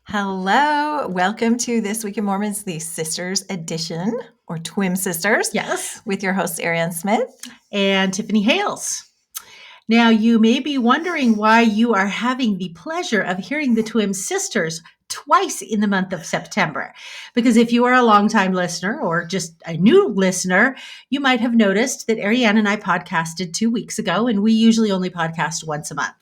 Hello. Welcome to This Week in Mormons, the Sisters Edition, or Twin Sisters. Yes. With your host, Ariane Smith. And Tiffany Hales. Now, you may be wondering why you are having the pleasure of hearing the Twin Sisters twice in the month of September. Because if you are a longtime listener or just a new listener, you might have noticed that Ariane and I podcasted 2 weeks ago, and we usually only podcast once a month.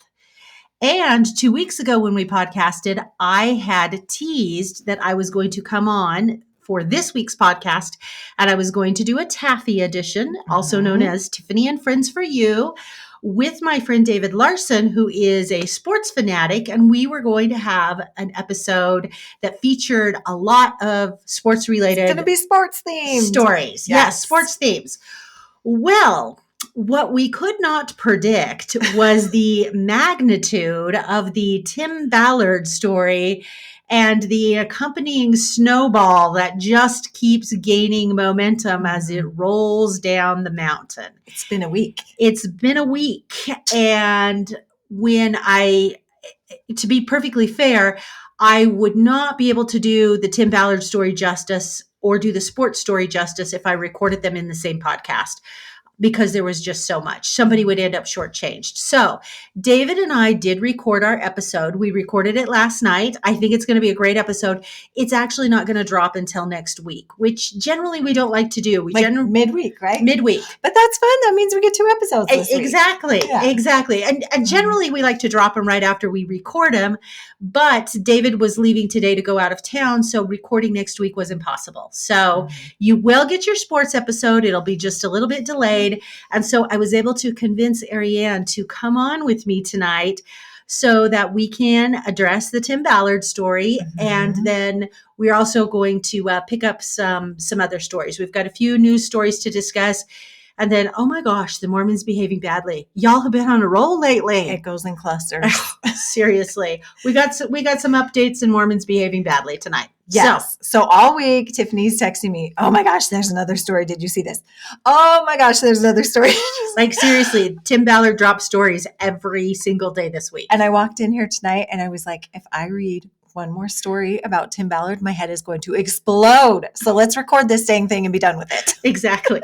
And 2 weeks ago when we podcasted, I had teased that I was going to come on for this week's podcast, and I was going to do a Taffy edition, also known as Tiffany and Friends for You, with my friend David Larson, who is a sports fanatic, and we were going to have an episode that featured a lot of sports-related It's going to be sports themed stories. Yes, sports themes. Well, what we could not predict was the magnitude of the Tim Ballard story and the accompanying snowball that just keeps gaining momentum as it rolls down the mountain. It's been a week. And to be perfectly fair, I would not be able to do the Tim Ballard story justice or do the sports story justice if I recorded them in the same podcast, because there was just so much. Somebody would end up shortchanged. So David and I did record our episode. We recorded it last night. I think it's going to be a great episode. It's actually not going to drop until next week, which generally we don't like to do. Midweek, right? Midweek. But that's fun. That means we get 2 episodes this week. Exactly. And generally we like to drop them right after we record them. But David was leaving today to go out of town, so recording next week was impossible. So you will get your sports episode. It'll be just a little bit delayed. And so I was able to convince Ariane to come on with me tonight so that we can address the Tim Ballard story. And then we're also going to pick up some other stories. We've got a few news stories to discuss. And then, oh my gosh, the Mormons behaving badly. Y'all have been on a roll lately. It goes in clusters. Seriously. We got some updates and Mormons behaving badly tonight. Yes. So all week, Tiffany's texting me, oh my gosh, there's another story. Did you see this? Oh my gosh, there's another story. Like seriously, Tim Ballard drops stories every single day this week. And I walked in here tonight and I was like, if I read one more story about Tim Ballard, my head is going to explode. So let's record this dang thing and be done with it. Exactly.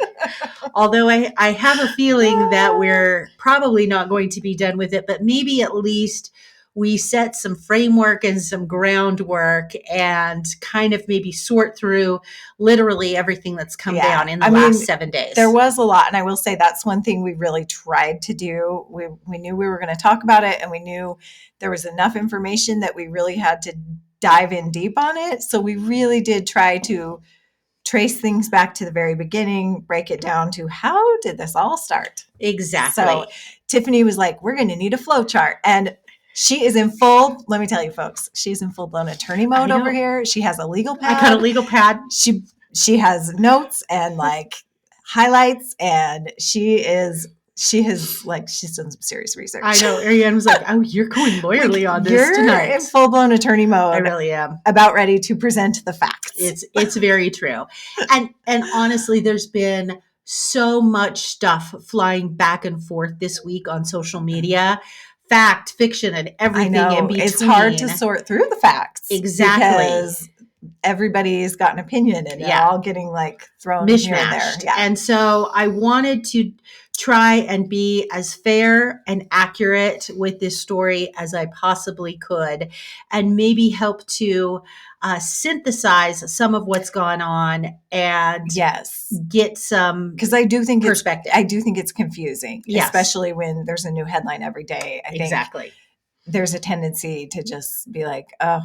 Although I have a feeling that we're probably not going to be done with it, but maybe at least we set some framework and some groundwork and kind of maybe sort through literally everything that's come down in the last 7 days. There was a lot. And I will say that's one thing we really tried to do. We knew we were going to talk about it, and we knew there was enough information that we really had to dive in deep on it. So we really did try to trace things back to the very beginning, break it down to how did this all start? Exactly. So Tiffany was like, we're going to need a flow chart. And she is in full, let me tell you folks, she's in full blown attorney mode over here. She has a legal pad. I got a legal pad. She has notes and like highlights, and she's done some serious research. I know. Ariane was like, oh, you're going lawyerly on this tonight. You're in full blown attorney mode. I really am. About ready to present the facts. It's very true. And honestly, there's been so much stuff flying back and forth this week on social media. Fact, fiction, and everything in between. It's hard to sort through the facts. Exactly. Because everybody's got an opinion and they're all getting like thrown here and there. Yeah. And so I wanted to try and be as fair and accurate with this story as I possibly could, and maybe help to synthesize some of what's gone on and get some because I do think perspective. I do think it's confusing, especially when there's a new headline every day. I think there's a tendency to just be like, oh,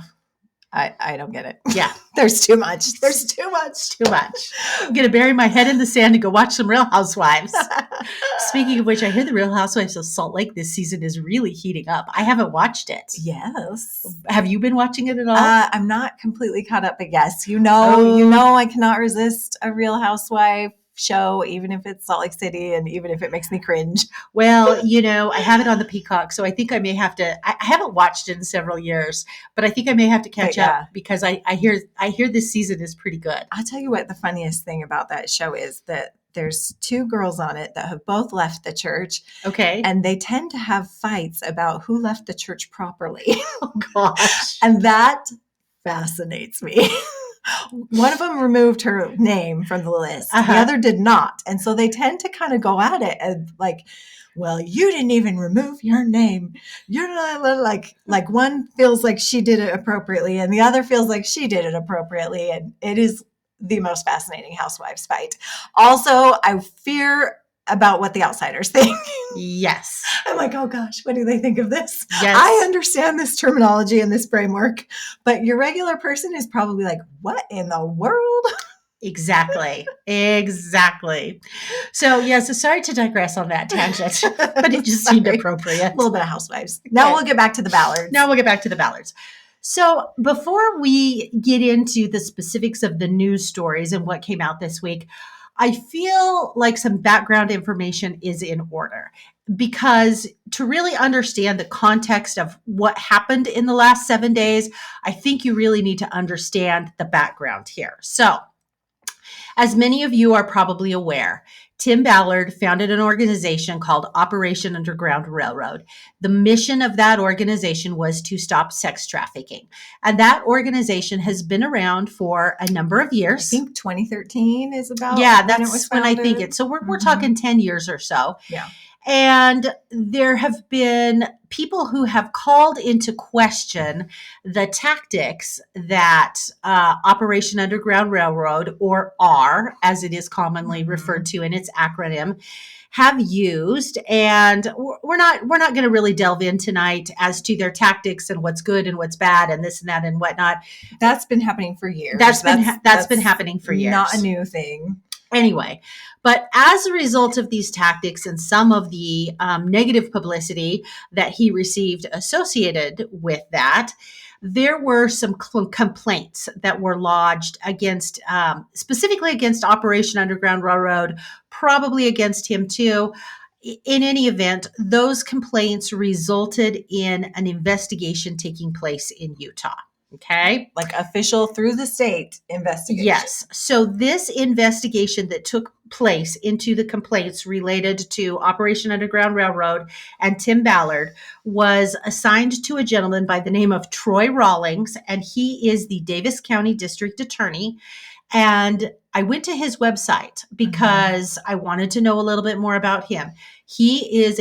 I don't get it. Yeah. There's too much. I'm going to bury my head in the sand and go watch some Real Housewives. Speaking of which, I hear the Real Housewives of Salt Lake this season is really heating up. I haven't watched it. Yes. Have you been watching it at all? I'm not completely caught up, but yes, you know, I cannot resist a Real Housewife show, even if it's Salt Lake City and even if it makes me cringe. Well, I have it on the Peacock, so I think I may have to. I haven't watched it in several years, but I think I may have to catch up because I hear this season is pretty good. I'll tell you what the funniest thing about that show is that there's 2 girls on it that have both left the church. Okay. And they tend to have fights about who left the church properly. Oh, gosh. And that fascinates me. One of them removed her name from the list. The other did not. And so they tend to kind of go at it and like, well, you didn't even remove your name. You're not like one feels like she did it appropriately and the other feels like she did it appropriately. And it is the most fascinating housewives fight. Also, I fear about what the outsiders think. Yes. I'm like, oh gosh, what do they think of this? Yes. I understand this terminology and this framework, but your regular person is probably like, what in the world? Exactly. Exactly. So, so sorry to digress on that tangent, but it just seemed appropriate. A little bit of housewives. Now we'll get back to the Ballards. So before we get into the specifics of the news stories and what came out this week, I feel like some background information is in order, because to really understand the context of what happened in the last 7 days, I think you really need to understand the background here. So, as many of you are probably aware, Tim Ballard founded an organization called Operation Underground Railroad. The mission of that organization was to stop sex trafficking. And that organization has been around for a number of years. I think 2013 is about that's when I think it's. So we're talking 10 years or so. Yeah. And there have been people who have called into question the tactics that Operation Underground Railroad, or R, as it is commonly referred to in its acronym, have used. And we're not going to really delve in tonight as to their tactics and what's good and what's bad and this and that and whatnot. That's been happening for years. That's been happening for years. Not a new thing. Anyway, but as a result of these tactics and some of the negative publicity that he received associated with that, there were some complaints that were lodged against, specifically against Operation Underground Railroad, probably against him too. In any event, those complaints resulted in an investigation taking place in Utah. Okay. Like official through the state investigation. Yes. So this investigation that took place into the complaints related to Operation Underground Railroad and Tim Ballard was assigned to a gentleman by the name of Troy Rawlings, and he is the Davis County District Attorney. And I went to his website because I wanted to know a little bit more about him. He is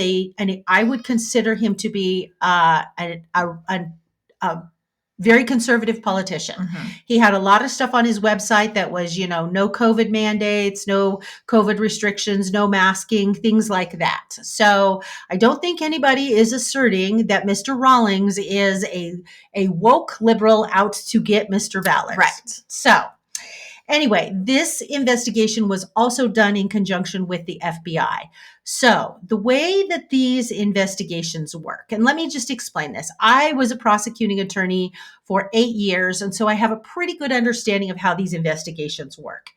I would consider him to be a very conservative politician. He had a lot of stuff on his website that was, no COVID mandates, no COVID restrictions, no masking, things like that. So I don't think anybody is asserting that Mr. Rawlings is a woke liberal out to get Mr. Ballard. Right. So anyway, this investigation was also done in conjunction with the FBI. So the way that these investigations work, and let me just explain this. I was a prosecuting attorney for 8 years, and so I have a pretty good understanding of how these investigations work.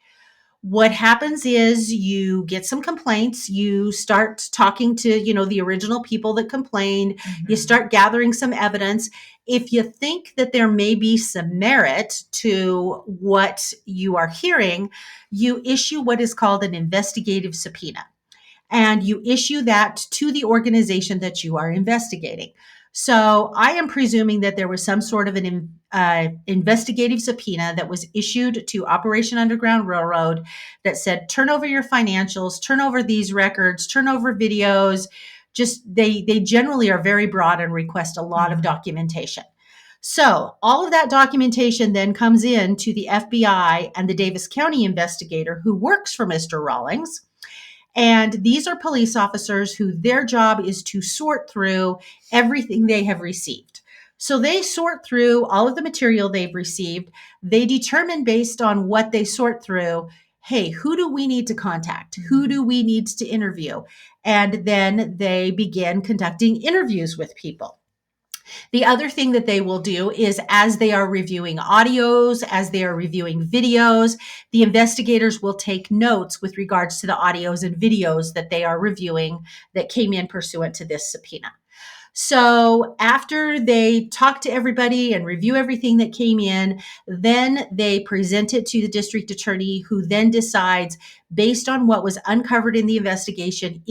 What happens is you get some complaints, you start talking to, the original people that complained, you start gathering some evidence. If you think that there may be some merit to what you are hearing, you issue what is called an investigative subpoena. And you issue that to the organization that you are investigating. So I am presuming that there was some sort of an investigative subpoena that was issued to Operation Underground Railroad that said, turn over your financials, turn over these records, turn over videos. Just they generally are very broad and request a lot of documentation. So all of that documentation then comes in to the FBI and the Davis County investigator who works for Mr. Rawlings. And these are police officers who their job is to sort through everything they have received. So they sort through all of the material they've received. They determine based on what they sort through, hey, who do we need to contact? Who do we need to interview? And then they begin conducting interviews with people. The other thing that they will do is as they are reviewing audios, as they are reviewing videos, the investigators will take notes with regards to the audios and videos that they are reviewing that came in pursuant to this subpoena. So after they talk to everybody and review everything that came in, then they present it to the district attorney, who then decides, based on what was uncovered in the investigation,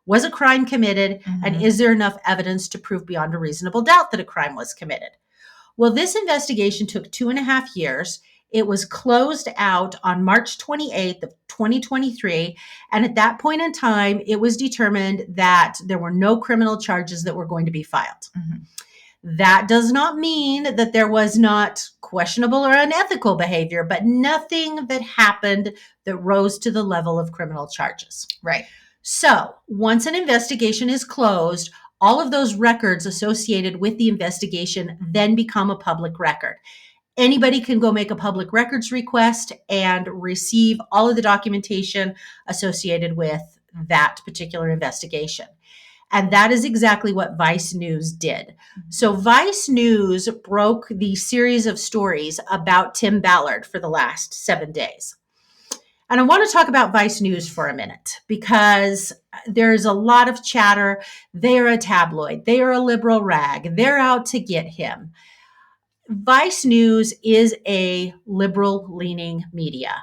was a crime committed, and is there enough evidence to prove beyond a reasonable doubt that a crime was committed? Well, this investigation took 2.5 years. It was closed out on March 28th of 2023. And at that point in time, it was determined that there were no criminal charges that were going to be filed. That does not mean that there was not questionable or unethical behavior, but nothing that happened that rose to the level of criminal charges. Right. So once an investigation is closed, all of those records associated with the investigation then become a public record. Anybody can go make a public records request and receive all of the documentation associated with that particular investigation. And that is exactly what Vice News did. So Vice News broke the series of stories about Tim Ballard for the last 7 days. And I want to talk about Vice News for a minute because there's a lot of chatter. They are a tabloid. They are a liberal rag. They're out to get him. Vice News is a liberal-leaning media,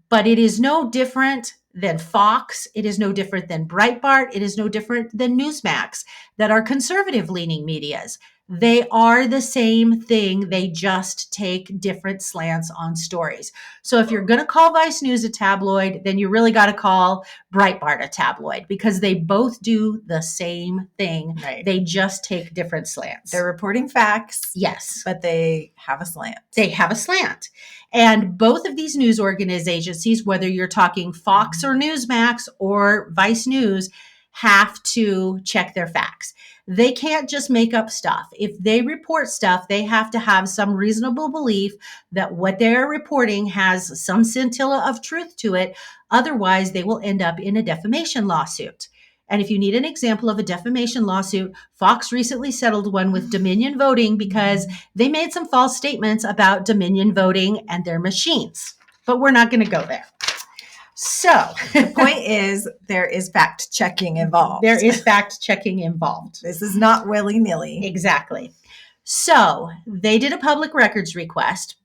but it is no different than Fox. It is no different than Breitbart. It is no different than Newsmax that are conservative-leaning medias. They are the same thing. They just take different slants on stories. So if you're going to call Vice News a tabloid, then you really got to call Breitbart a tabloid because they both do the same thing. Right. They just take different slants. They're reporting facts. Yes. But they have a slant. They have a slant. And both of these news organizations, whether you're talking Fox or Newsmax or Vice News, have to check their facts. They can't just make up stuff. If they report stuff, they have to have some reasonable belief that what they're reporting has some scintilla of truth to it. Otherwise, they will end up in a defamation lawsuit. And if you need an example of a defamation lawsuit, Fox recently settled one with Dominion Voting because they made some false statements about Dominion Voting and their machines. But we're not going to go there. So the point is there is fact checking involved. There is fact checking involved. This is not willy-nilly. Exactly. So they did a public records request.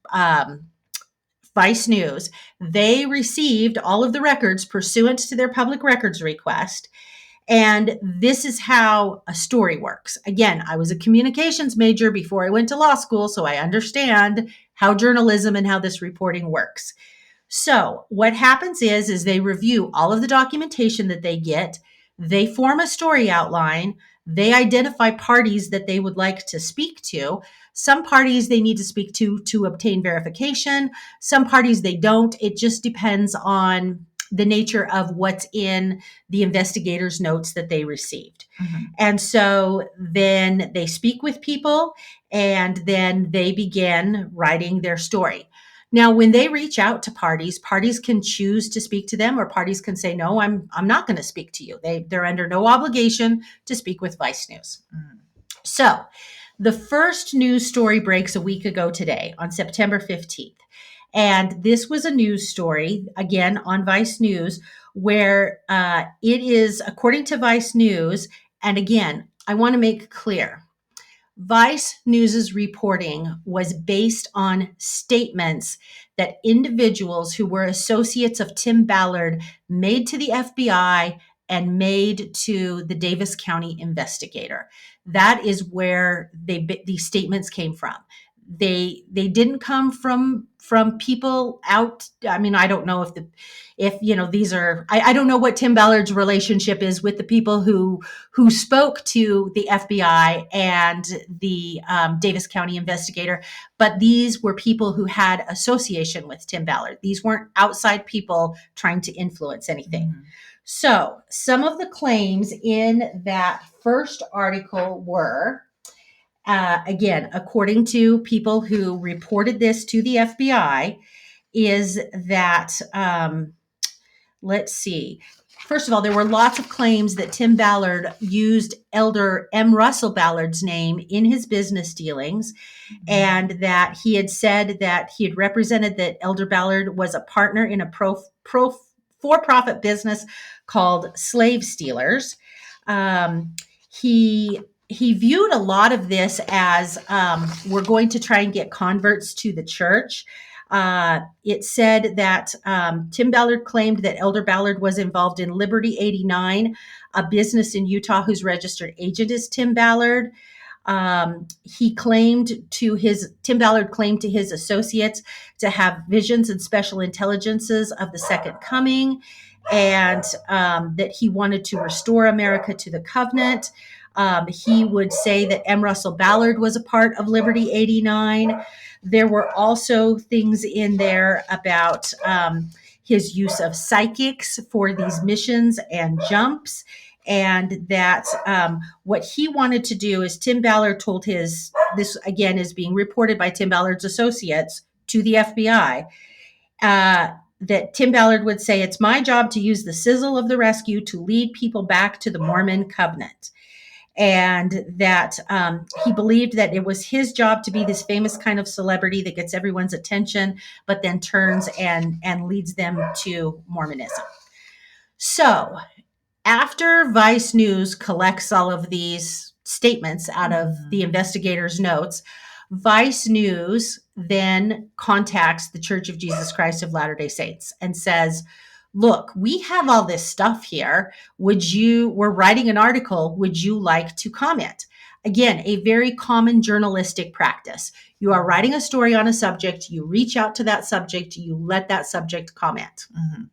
Vice News, they received all of the records pursuant to their public records request. And this is how a story works. Again, I was a communications major before I went to law school, so I understand how journalism and how this reporting works. So what happens is they review all of the documentation that they get. They form a story outline. They identify parties that they would like to speak to. Some parties they need to speak to obtain verification. Some parties they don't. It just depends on the nature of what's in the investigator's notes that they received. And so then they speak with people and then they begin writing their story. Now, when they reach out to parties can choose to speak to them or parties can say, no, I'm not going to speak to you. They're under no obligation to speak with Vice News. So the first news story breaks a week ago today on September 15th. And this was a news story, again, on Vice News, where it is, according to Vice News, and again, I want to make clear, Vice News's reporting was based on statements that individuals who were associates of Tim Ballard made to the FBI and made to the Davis County investigator. That is where these statements came from. They didn't come from people out. I mean, I don't know these are, I don't know what Tim Ballard's relationship is with the people who spoke to the FBI and the Davis County investigator, but these were people who had association with Tim Ballard. These weren't outside people trying to influence anything. So some of the claims in that first article were, again, according to people who reported this to the FBI, is that, let's see. First of all, there were lots of claims that Tim Ballard used Elder M. Russell Ballard's name in his business dealings, and that he had said that he had represented that Elder Ballard was a partner in a for-profit business called Slave Stealers. He viewed a lot of this as we're going to try and get converts to the church. It said that Tim Ballard claimed that Elder Ballard was involved in Liberty 89, a business in Utah whose registered agent is Tim Ballard. Tim Ballard claimed to his associates to have visions and special intelligences of the second coming, and that he wanted to restore America to the covenant. He would say that M. Russell Ballard was a part of Liberty 89. There were also things in there about his use of psychics for these missions and jumps, and that what he wanted to do is Tim Ballard told this again is being reported by Tim Ballard's associates to the FBI, that Tim Ballard would say, "It's my job to use the sizzle of the rescue to lead people back to the Mormon covenant." And that he believed that it was his job to be this famous kind of celebrity that gets everyone's attention, but then turns and leads them to Mormonism. So after Vice News collects all of these statements out of the investigators' notes, Vice News then contacts the Church of Jesus Christ of Latter-day Saints and says, "Look, we have all this stuff here. We're writing an article. Would you like to comment?" Again, a very common journalistic practice. You are writing a story on a subject, you reach out to that subject, you let that subject comment. Mm-hmm.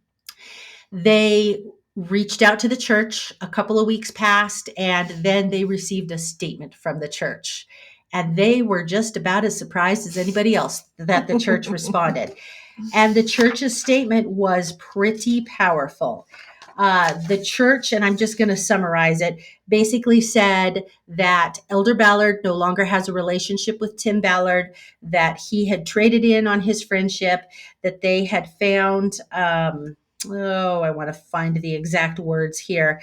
They reached out to the church. A couple of weeks passed, and then they received a statement from the church. And they were just about as surprised as anybody else that the church responded. And the church's statement was pretty powerful. The church, and I'm just going to summarize it, basically said that Elder Ballard no longer has a relationship with Tim Ballard, that he had traded in on his friendship, that they had found, I want to find the exact words here,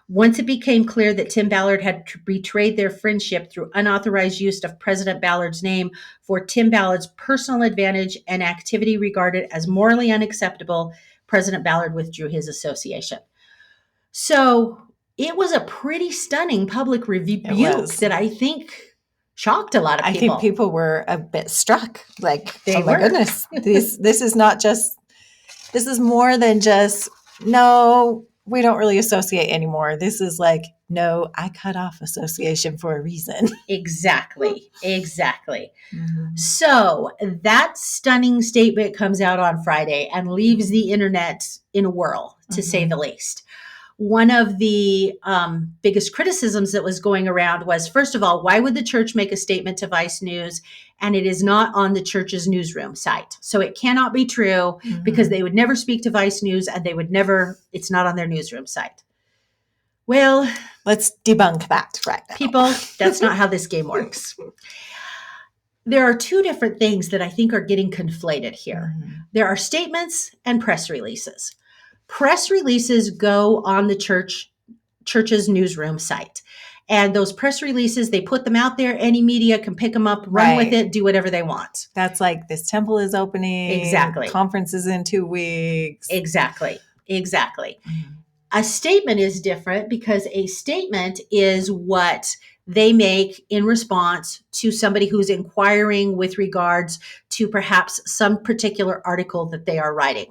once it became clear that Tim Ballard had betrayed their friendship through unauthorized use of President Ballard's name for Tim Ballard's personal advantage and activity regarded as morally unacceptable, President Ballard withdrew his association. So it was a pretty stunning public rebuke that I think shocked a lot of people. I think people were a bit struck. Like, oh my goodness, this is not just, this is more than just, no, we don't really associate anymore. This is like, no, I cut off association for a reason. Exactly. Mm-hmm. So that stunning statement comes out on Friday and leaves the internet in a whirl, to say the least. One of the biggest criticisms that was going around was, first of all, why would the church make a statement to Vice News and it is not on the church's newsroom site? So it cannot be true because they would never speak to Vice News and it's not on their newsroom site. Well, let's debunk that right now. People, that's not how this game works. There are two different things that I think are getting conflated here. There are statements and press releases. Press releases go on the church's newsroom site. And those press releases, they put them out there. Any media can pick them up, run with it, do whatever they want. That's like, this temple is opening. Exactly. Conference is in 2 weeks. Exactly. A statement is different because a statement is what they make in response to somebody who's inquiring with regards to perhaps some particular article that they are writing.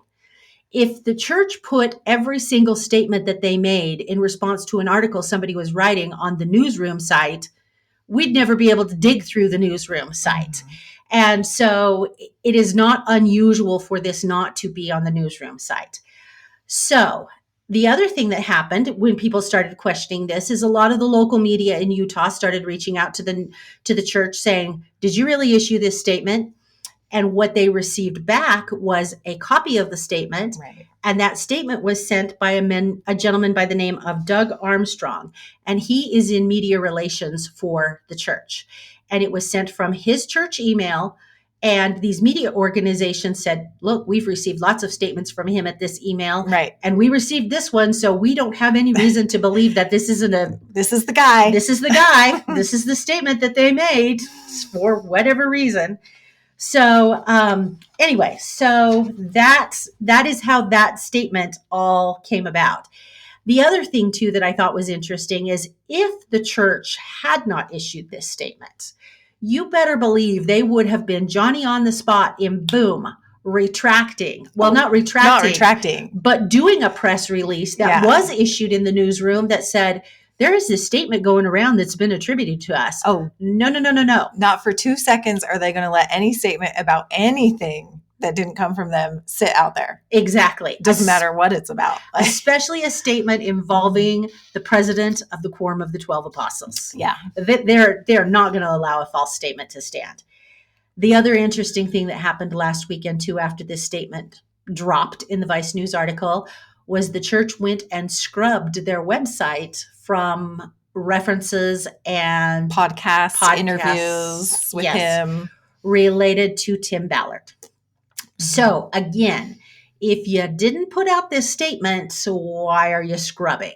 If the church put every single statement that they made in response to an article somebody was writing on the newsroom site, we'd never be able to dig through the newsroom site. And so it is not unusual for this not to be on the newsroom site. So the other thing that happened when people started questioning this is a lot of the local media in Utah started reaching out to the church saying, "Did you really issue this statement?" And what they received back was a copy of the statement. Right. And that statement was sent by a gentleman by the name of Doug Armstrong. And he is in media relations for the church. And it was sent from his church email. And these media organizations said, "Look, we've received lots of statements from him at this email. Right. And we received this one. So we don't have any reason to believe that this isn't this is the guy. This is the guy. This is the statement that they made for whatever reason." So anyway, so that is how that statement all came about. The other thing, too, that I thought was interesting is if the church had not issued this statement, you better believe they would have been Johnny on the spot in boom, retracting. Well, not retracting, but but doing a press release that was issued in the newsroom that said, there is this statement going around that's been attributed to us. Oh, no. Not for 2 seconds are they going to let any statement about anything that didn't come from them sit out there. Exactly. Doesn't matter what it's about. Especially a statement involving the president of the Quorum of the 12 Apostles. Yeah. They're not going to allow a false statement to stand. The other interesting thing that happened last weekend, too, after this statement dropped in the Vice News article, was the church went and scrubbed their website from references and podcasts interviews with him related to Tim Ballard. So again, if you didn't put out this statement, so why are you scrubbing?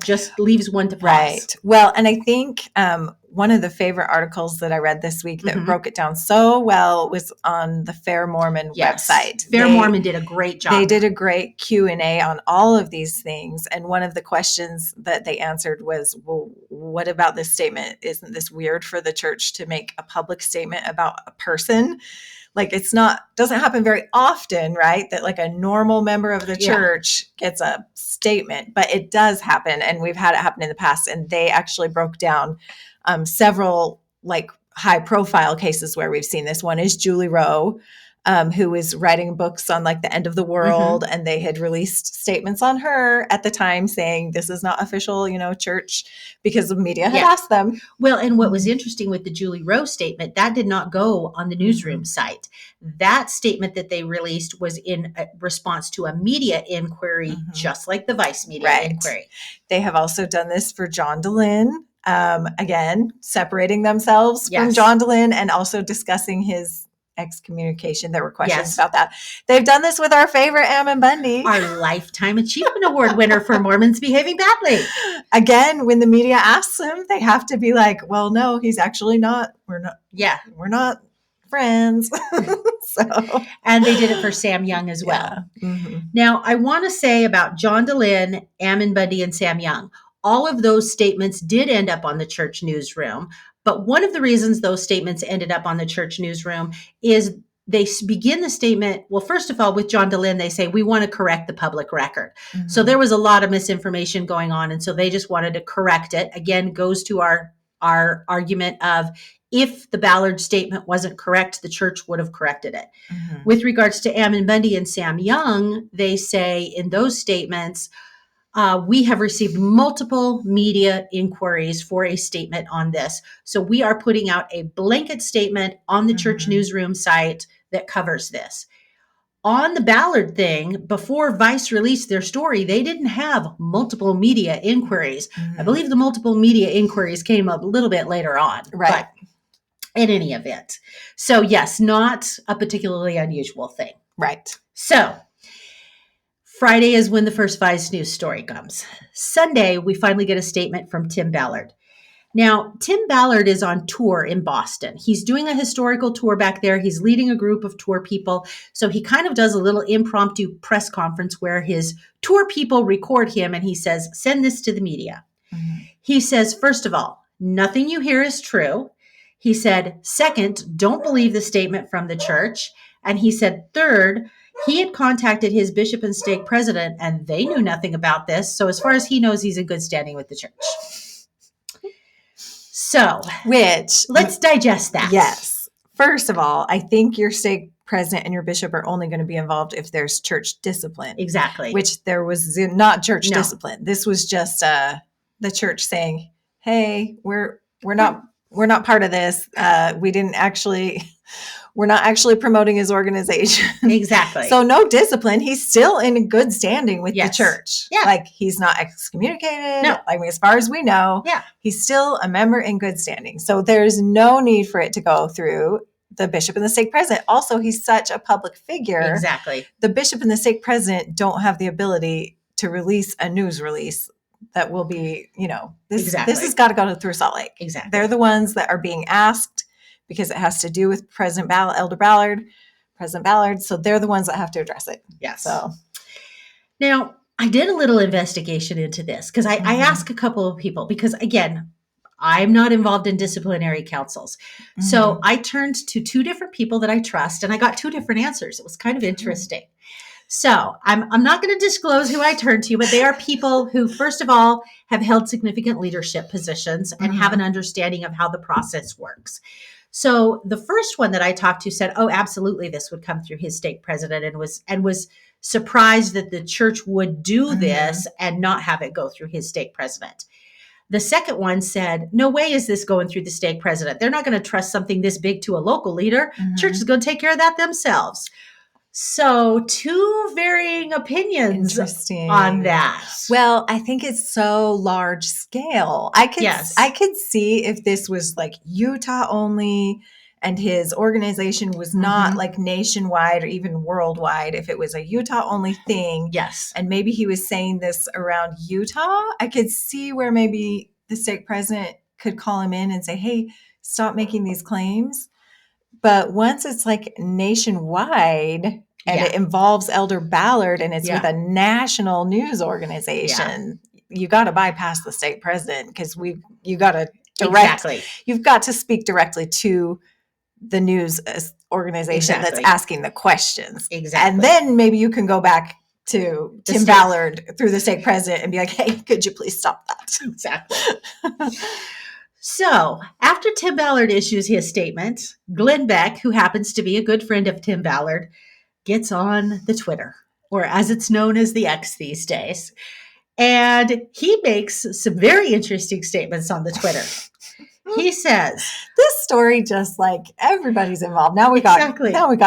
Just leaves one to pause. Right. Well, and I think one of the favorite articles that I read this week that broke it down so well was on the Fair Mormon website. Fair Mormon did a great job. They did a great Q&A on all of these things. And one of the questions that they answered was, well, what about this statement? Isn't this weird for the church to make a public statement about a person? Like doesn't happen very often, right? That like a normal member of the church gets a statement, but it does happen. And we've had it happen in the past. And they actually broke down several like high profile cases where we've seen this. One is Julie Rowe, who is writing books on like the end of the world. And they had released statements on her at the time saying this is not official, church, because the media had asked them. Well, and what was interesting with the Julie Rowe statement, that did not go on the newsroom site. That statement that they released was in response to a media inquiry, just like the Vice media inquiry. They have also done this for John DeLynn. Again, separating themselves from John DeLynn and also discussing his excommunication. There were questions about that. They've done this with our favorite Ammon Bundy. Our Lifetime Achievement Award winner for Mormons behaving badly. Again, when the media asks them, they have to be like, well, no, he's actually not. We're not friends. And they did it for Sam Young as well. Now, I want to say about John DeLynn, Ammon Bundy, and Sam Young, all of those statements did end up on the church newsroom. But one of the reasons those statements ended up on the church newsroom is they begin the statement. Well, first of all, with John DeLynn, they say, we want to correct the public record. So there was a lot of misinformation going on. And so they just wanted to correct it. Again, goes to our argument of if the Ballard statement wasn't correct, the church would have corrected it. With regards to Ammon Bundy and Sam Young, they say in those statements, we have received multiple media inquiries for a statement on this. So we are putting out a blanket statement on the church newsroom site that covers this. On the Ballard thing, before Vice released their story, they didn't have multiple media inquiries. I believe the multiple media inquiries came up a little bit later on. Right. But in any event. So yes, not a particularly unusual thing. Right. So Friday is when the first Vice News story comes. Sunday, we finally get a statement from Tim Ballard. Now, Tim Ballard is on tour in Boston. He's doing a historical tour back there. He's leading a group of tour people. So he kind of does a little impromptu press conference where his tour people record him and he says, send this to the media. He says, first of all, nothing you hear is true. He said, second, don't believe the statement from the church. And he said, third, he had contacted his bishop and stake president, and they knew nothing about this. So as far as he knows, he's in good standing with the church. So, let's digest that. Yes. First of all, I think your stake president and your bishop are only going to be involved if there's church discipline. Exactly. Which there was not church discipline. This was just the church saying, hey, we're not part of this. We're not actually promoting his organization. Exactly. So no discipline. He's still in good standing with the church. Yeah. Like he's not excommunicated. No. I mean, as far as we know, he's still a member in good standing. So there's no need for it to go through the bishop and the stake president. Also, he's such a public figure. Exactly. The bishop and the stake president don't have the ability to release a news release that will be, this has got to go through Salt Lake. Exactly. They're the ones that are being asked because it has to do with President Ballard. So they're the ones that have to address it. Yes. So now I did a little investigation into this because I asked a couple of people because again, I'm not involved in disciplinary councils. So I turned to two different people that I trust and I got two different answers. It was kind of interesting. So I'm not going to disclose who I turn to, but they are people who, first of all, have held significant leadership positions and have an understanding of how the process works. So the first one that I talked to said, "Oh, absolutely, this would come through his stake president," and was surprised that the church would do this and not have it go through his stake president. The second one said, "No way is this going through the stake president. They're not going to trust something this big to a local leader. Church is going to take care of that themselves." So two varying opinions on that. Well, I think it's so large scale. I could see if this was like Utah only and his organization was not like nationwide or even worldwide. If it was a Utah only thing. Yes. And maybe he was saying this around Utah, I could see where maybe the stake president could call him in and say, "Hey, stop making these claims." But once it's like nationwide and it involves Elder Ballard and it's with a national news organization, you got to bypass the stake president because you got to you've got to speak directly to the news organization that's asking the questions. Exactly. And then maybe you can go back to Tim Ballard through the stake president and be like, "Hey, could you please stop that?" Exactly. So after Tim Ballard issues his statement, Glenn Beck, who happens to be a good friend of Tim Ballard, gets on the Twitter, or as it's known as the X these days. And he makes some very interesting statements on the Twitter. He says, "This story just like everybody's involved. Now we got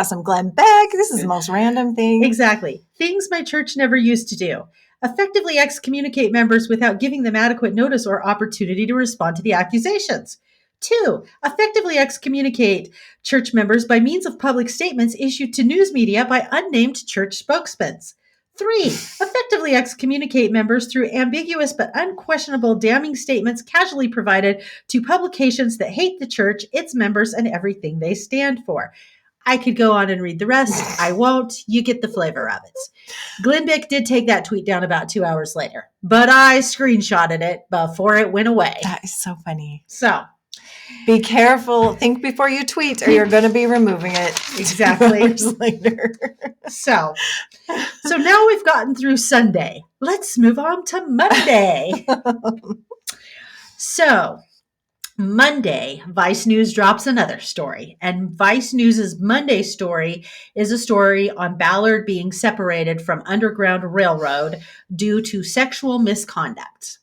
some Glenn Beck. This is the most random thing." Exactly. "Things my church never used to do. Effectively excommunicate members without giving them adequate notice or opportunity to respond to the accusations. 2, effectively excommunicate church members by means of public statements issued to news media by unnamed church spokesmen. 3, effectively excommunicate members through ambiguous but unquestionable damning statements casually provided to publications that hate the church, its members, and everything they stand for." I could go on and read the rest. I won't. You get the flavor of it. Glenn Beck did take that tweet down about 2 hours later, but I screenshotted it before it went away. That is so funny. So be careful. Think before you tweet or you're going to be removing it. Exactly. 2 hours later. So now we've gotten through Sunday. Let's move on to Monday. So Monday, Vice News drops another story, and Vice News's Monday story is a story on Ballard being separated from Underground Railroad due to sexual misconduct.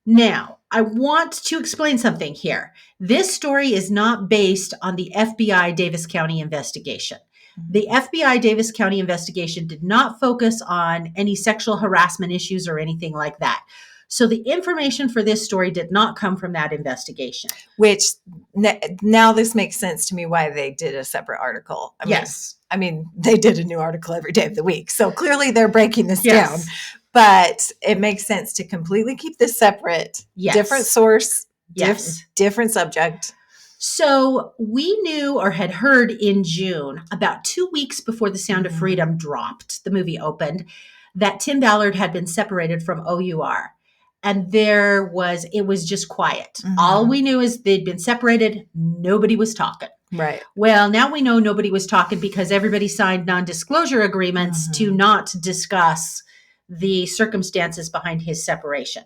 Now, I want to explain something here. This story is not based on the FBI Davis County investigation. The FBI Davis County investigation did not focus on any sexual harassment issues or anything like that. So the information for this story did not come from that investigation. Which now this makes sense to me why they did a separate article. I mean, they did a new article every day of the week. So clearly they're breaking this down. But it makes sense to completely keep this separate. Different source, different subject. So we knew or had heard in June, about 2 weeks before The Sound of Freedom dropped, the movie opened, that Tim Ballard had been separated from OUR. And it was just quiet. All we knew is they'd been separated. Nobody was talking. Right. Well, now we know nobody was talking because everybody signed non-disclosure agreements to not discuss the circumstances behind his separation.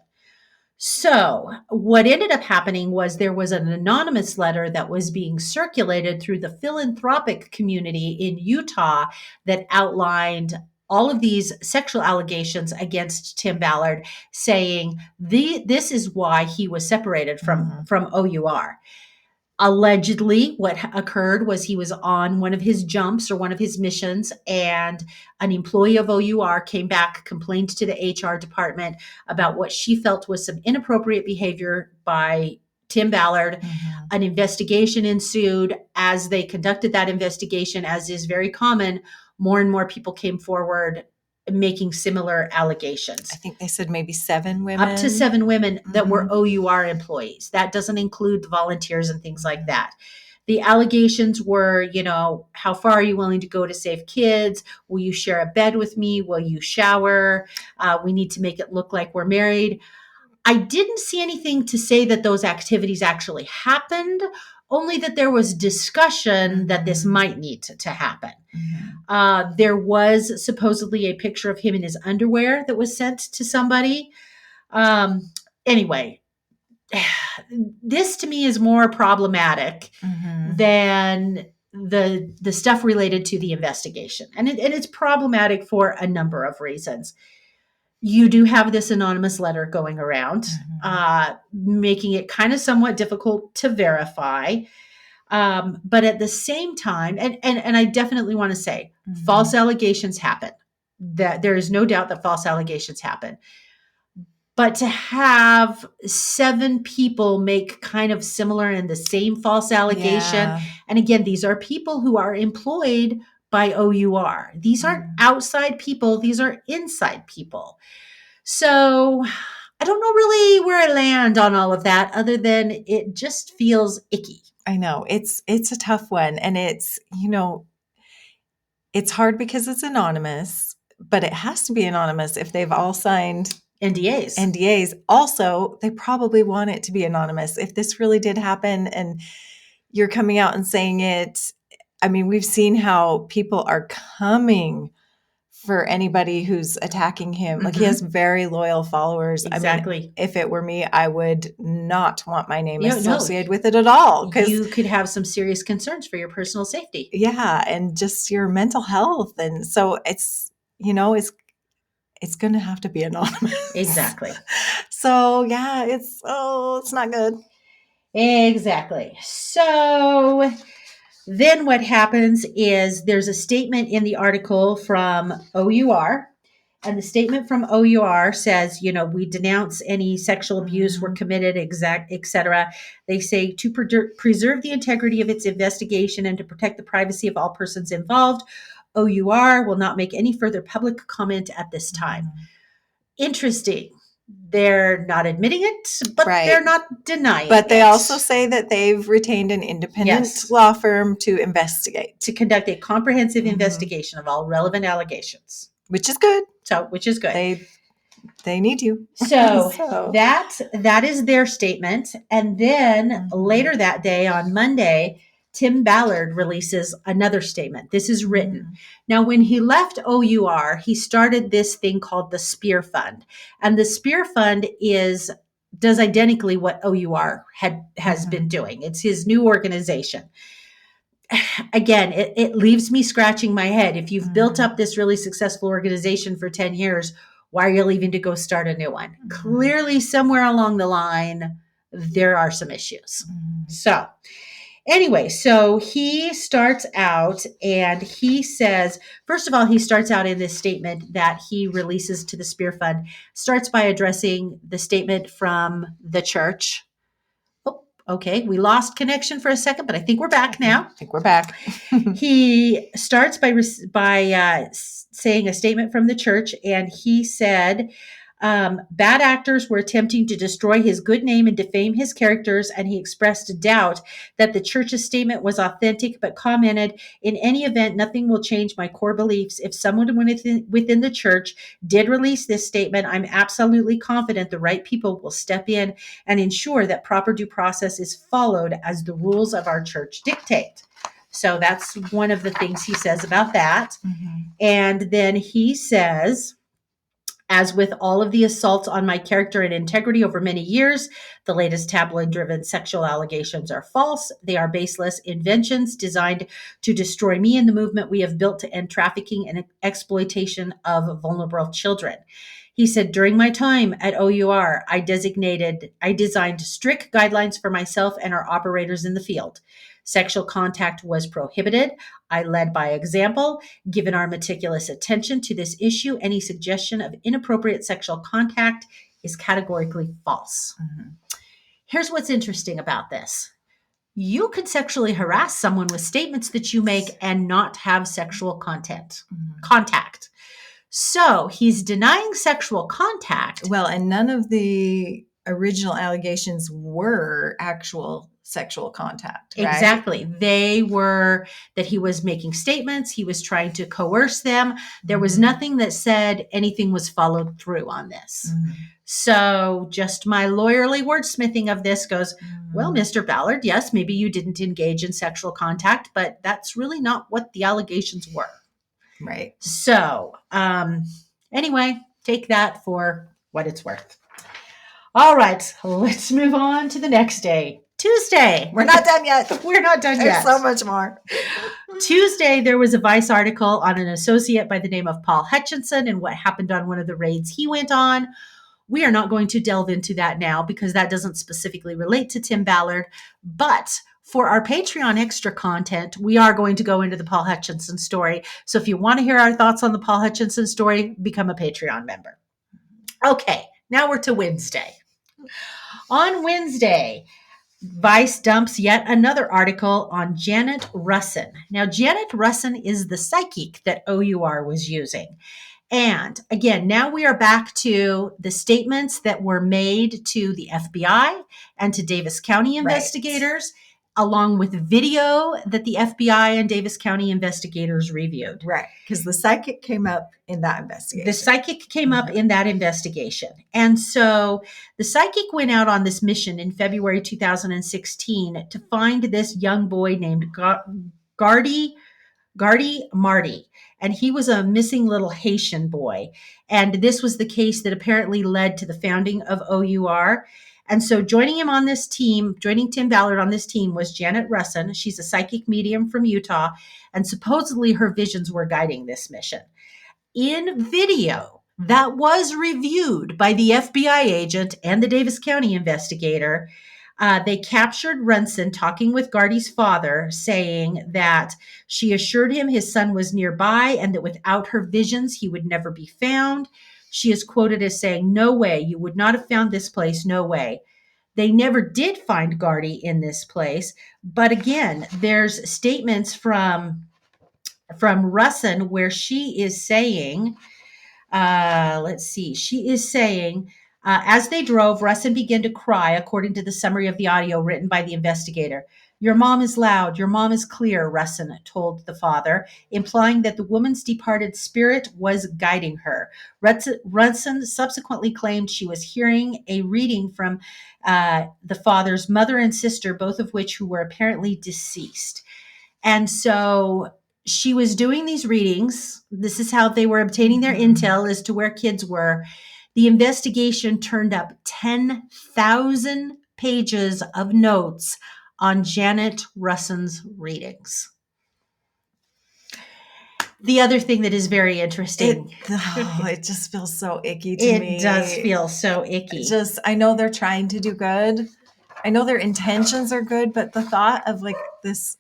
So what ended up happening was there was an anonymous letter that was being circulated through the philanthropic community in Utah that outlined all of these sexual allegations against Tim Ballard, saying this is why he was separated from OUR. Allegedly, what occurred was he was on one of his jumps or one of his missions, and an employee of OUR came back, complained to the HR department about what she felt was some inappropriate behavior by Tim Ballard. An investigation ensued. As they conducted that investigation, as is very common, more and more people came forward making similar allegations. I think they said maybe 7 women. Up to 7 women that were OUR employees. That doesn't include the volunteers and things like that. The allegations were, how far are you willing to go to save kids? Will you share a bed with me? Will you shower? We need to make it look like we're married. I didn't see anything to say that those activities actually happened, only that there was discussion that this might need to happen. There was supposedly a picture of him in his underwear that was sent to somebody. Anyway, this to me is more problematic than the stuff related to the investigation. And it's problematic for a number of reasons. You do have this anonymous letter going around, making it kind of somewhat difficult to verify. But at the same time, and I definitely want to say, false allegations happen. That there is no doubt that false allegations happen. But to have 7 people make kind of similar and the same false allegation, and again, these are people who are employed by OUR. These aren't outside people; these are inside people. So I don't know really where I land on all of that, other than it just feels icky. I know it's a tough one, and it's, it's hard because it's anonymous, but it has to be anonymous if they've all signed NDAs. Also, they probably want it to be anonymous. If this really did happen and you're coming out and saying it, I mean, we've seen how people are coming for anybody who's attacking him. Like, he has very loyal followers. Exactly. I mean, if it were me, I would not want my name associated with it at all. Because you could have some serious concerns for your personal safety. Yeah. And just your mental health. And so it's, it's going to have to be anonymous. Exactly. So yeah, it's not good. Exactly. So then what happens is there's a statement in the article from OUR, and the statement from OUR says, we denounce any sexual abuse were committed, etc. They say to preserve the integrity of its investigation and to protect the privacy of all persons involved, OUR will not make any further public comment at this time. Interesting. They're not admitting it, but they're not denying it. But they also say that they've retained an independent law firm to investigate. To conduct a comprehensive investigation of all relevant allegations. Which is good. Which is good. They need you. So that is their statement. And then later that day on Monday, Tim Ballard releases another statement. This is written. Now, when he left OUR, he started this thing called the Spear Fund. And the Spear Fund does identically what OUR has been doing. It's his new organization. Again, it leaves me scratching my head. If you've built up this really successful organization for 10 years, why are you leaving to go start a new one? Clearly, somewhere along the line, there are some issues. So anyway, so he starts out and he says, first of all, he starts out in this statement that he releases to the Spear Fund, starts by addressing the statement from the church. Okay, we lost connection for a second, but I think we're back now. I think we're back. He starts by saying a statement from the church, and he said, bad actors were attempting to destroy his good name and defame his characters, and he expressed a doubt that the church's statement was authentic, but commented, in any event, nothing will change my core beliefs. If someone within the church did release this statement, I'm absolutely confident the right people will step in and ensure that proper due process is followed as the rules of our church dictate. So that's one of the things he says about that. And then he says, as with all of the assaults on my character and integrity over many years, the latest tabloid-driven sexual allegations are false. They are baseless inventions designed to destroy me and the movement we have built to end trafficking and exploitation of vulnerable children. He said, during my time at OUR, I designed strict guidelines for myself and our operators in the field. Sexual contact was prohibited. I led by example. Given our meticulous attention to this issue, any suggestion of inappropriate sexual contact is categorically false. Here's what's interesting about this. You could sexually harass someone with statements that you make and not have sexual contact. So he's denying sexual contact. Well, and none of the original allegations were actual sexual contact, right? Exactly. They were that he was making statements. He was trying to coerce them. There was nothing that said anything was followed through on this. So just my lawyerly wordsmithing of this goes, well, Mr. Ballard, yes, maybe you didn't engage in sexual contact, but that's really not what the allegations were. Right. So anyway, take that for what it's worth. All right, let's move on to the next day. Tuesday. We're not done yet. We're not done There's yet. so much more. Tuesday, there was a Vice article on an associate by the name of Paul Hutchinson and what happened on one of the raids he went on. We are not going to delve into that now because that doesn't specifically relate to Tim Ballard. But for our Patreon extra content, we are going to go into the Paul Hutchinson story. So if you want to hear our thoughts on the Paul Hutchinson story, become a Patreon member. Okay, now we're to Wednesday. On Wednesday, Vice dumps yet another article on Janet Russin. Now, Janet Russin is the psychic that OUR was using. And again, now we are back to the statements that were made to the FBI and to Davis County investigators, along with video that the FBI and Davis County investigators reviewed. Right, because the psychic came up in that investigation. The psychic came up in that investigation. And so the psychic went out on this mission in February 2016 to find this young boy named Gardy Marty. And he was a missing little Haitian boy. And this was the case that apparently led to the founding of OUR. And so joining Tim Ballard on this team was Janet Russin. She's a psychic medium from Utah. And supposedly her visions were guiding this mission. In video that was reviewed by the FBI agent and the Davis County investigator, they captured Runson talking with Gardy's father, saying that she assured him his son was nearby and that without her visions, he would never be found. She is quoted as saying, "No way, you would not have found this place, no way." They never did find Gardy in this place. But again, there's statements from Russin where she is saying, she is saying, as they drove, Russin began to cry, according to the summary of the audio written by the investigator. "Your mom is loud. Your mom is clear," Russin told the father, implying that the woman's departed spirit was guiding her. Russin subsequently claimed she was hearing a reading from the father's mother and sister, both of which who were apparently deceased. And so she was doing these readings. This is how they were obtaining their intel as to where kids were. The investigation turned up 10,000 pages of notes on Janet Russin's readings. The other thing that is very interesting. It just feels so icky to me. It does feel so icky. I know they're trying to do good. I know their intentions are good, but the thought of like this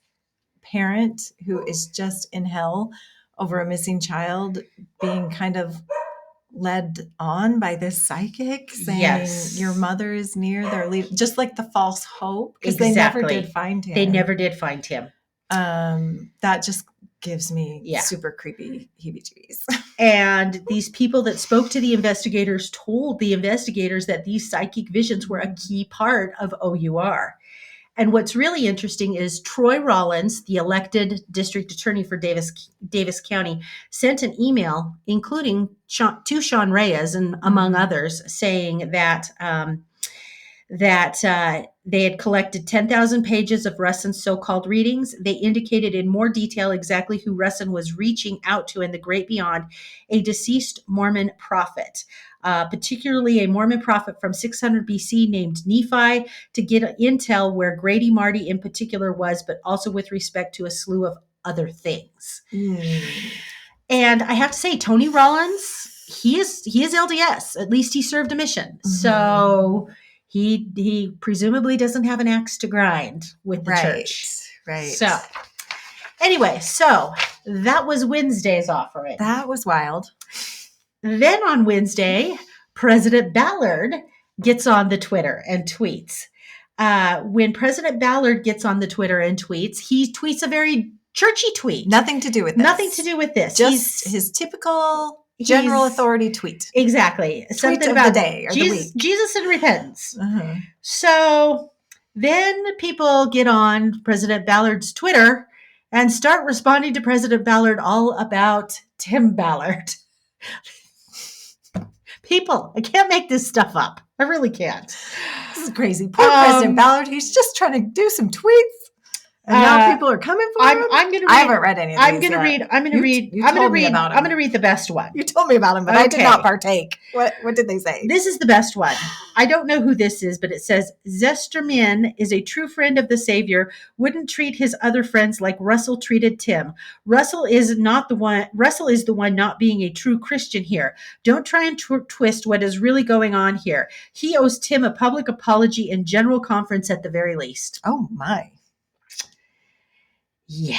parent who is just in hell over a missing child being kind of led on by this psychic saying your mother is near, they're leaving, just like the false hope, because they never did find him. They never did find him. That just gives me super creepy heebie-jeebies. And these people that spoke to the investigators told the investigators that these psychic visions were a key part of OUR. And what's really interesting is Troy Rollins, the elected district attorney for Davis County, sent an email, including to Sean Reyes and among others, saying that they had collected 10,000 pages of Russin's so-called readings. They indicated in more detail exactly who Russin was reaching out to in the great beyond, a deceased Mormon prophet. Particularly a Mormon prophet from 600 BC named Nephi, to get intel where Grady Marty in particular was, but also with respect to a slew of other things. And I have to say, Tony Rollins, he is LDS. At least he served a mission. So he presumably doesn't have an axe to grind with the church. Right. So anyway, that was Wednesday's offering. That was wild. Then on Wednesday, President Ballard gets on the Twitter and tweets. When President Ballard gets on the Twitter and tweets, he tweets a very churchy tweet. Nothing to do with this. Nothing to do with this. Just his typical General authority tweet. Exactly. Something of about the day or the week. Jesus and repentance. Uh-huh. So then people get on President Ballard's Twitter and start responding to President Ballard all about Tim Ballard. People, I can't make this stuff up. I really can't. This is crazy. Poor President Ballard. He's just trying to do some tweets. And now people are coming for him. I'm going to read. I haven't read any of these I'm going to read. I'm going to read. You I'm going told to me read. about him. I'm going to read the best one. You told me about him, but I did not partake. What did they say? This is the best one. I don't know who this is, but it says Zesterman is a true friend of the Savior. Wouldn't treat his other friends like Russell treated Tim. Russell is the one not being a true Christian here. Don't try and twist what is really going on here. He owes Tim a public apology and general conference at the very least. Oh my. Yeah,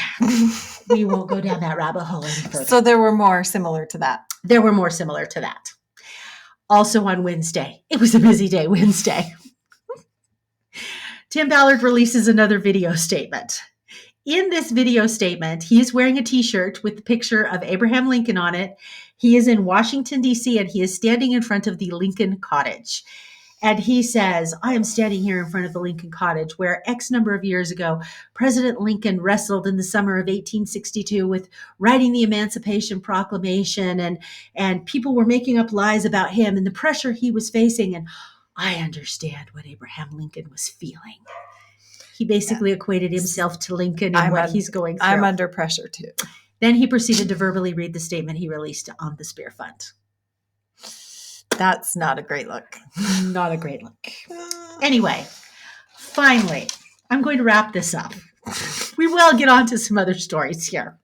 we won't go down that rabbit hole any further. So there were more similar to that. There were more similar to that. Also on Wednesday. It was a busy day Wednesday. Tim Ballard releases another video statement. In this video statement, he is wearing a t-shirt with the picture of Abraham Lincoln on it. He is in Washington, D.C., and he is standing in front of the Lincoln Cottage. And he says, I am standing here in front of the Lincoln Cottage where X number of years ago, President Lincoln wrestled in the summer of 1862 with writing the Emancipation Proclamation, and people were making up lies about him and the pressure he was facing. And I understand what Abraham Lincoln was feeling. He basically equated himself to Lincoln and what he's going through. I'm under pressure too. Then he proceeded to verbally read the statement he released on the Spear Fund. That's not a great look. Not a great look. Anyway, finally, I'm going to wrap this up. We will get on to some other stories here.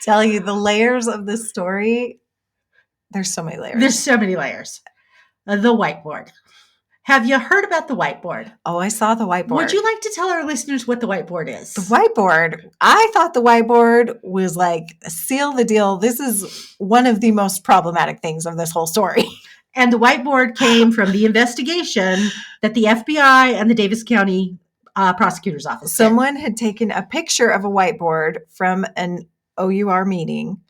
Tell you the layers of this story. There's so many layers. There's so many layers. The whiteboard. Have you heard about the whiteboard? Oh, I saw the whiteboard. Would you like to tell our listeners what the whiteboard is? The whiteboard. I thought the whiteboard was like, seal the deal. This is one of the most problematic things of this whole story. And the whiteboard came from the investigation that the FBI and the Davis County prosecutor's office did. Someone had taken a picture of a whiteboard from an OUR meeting.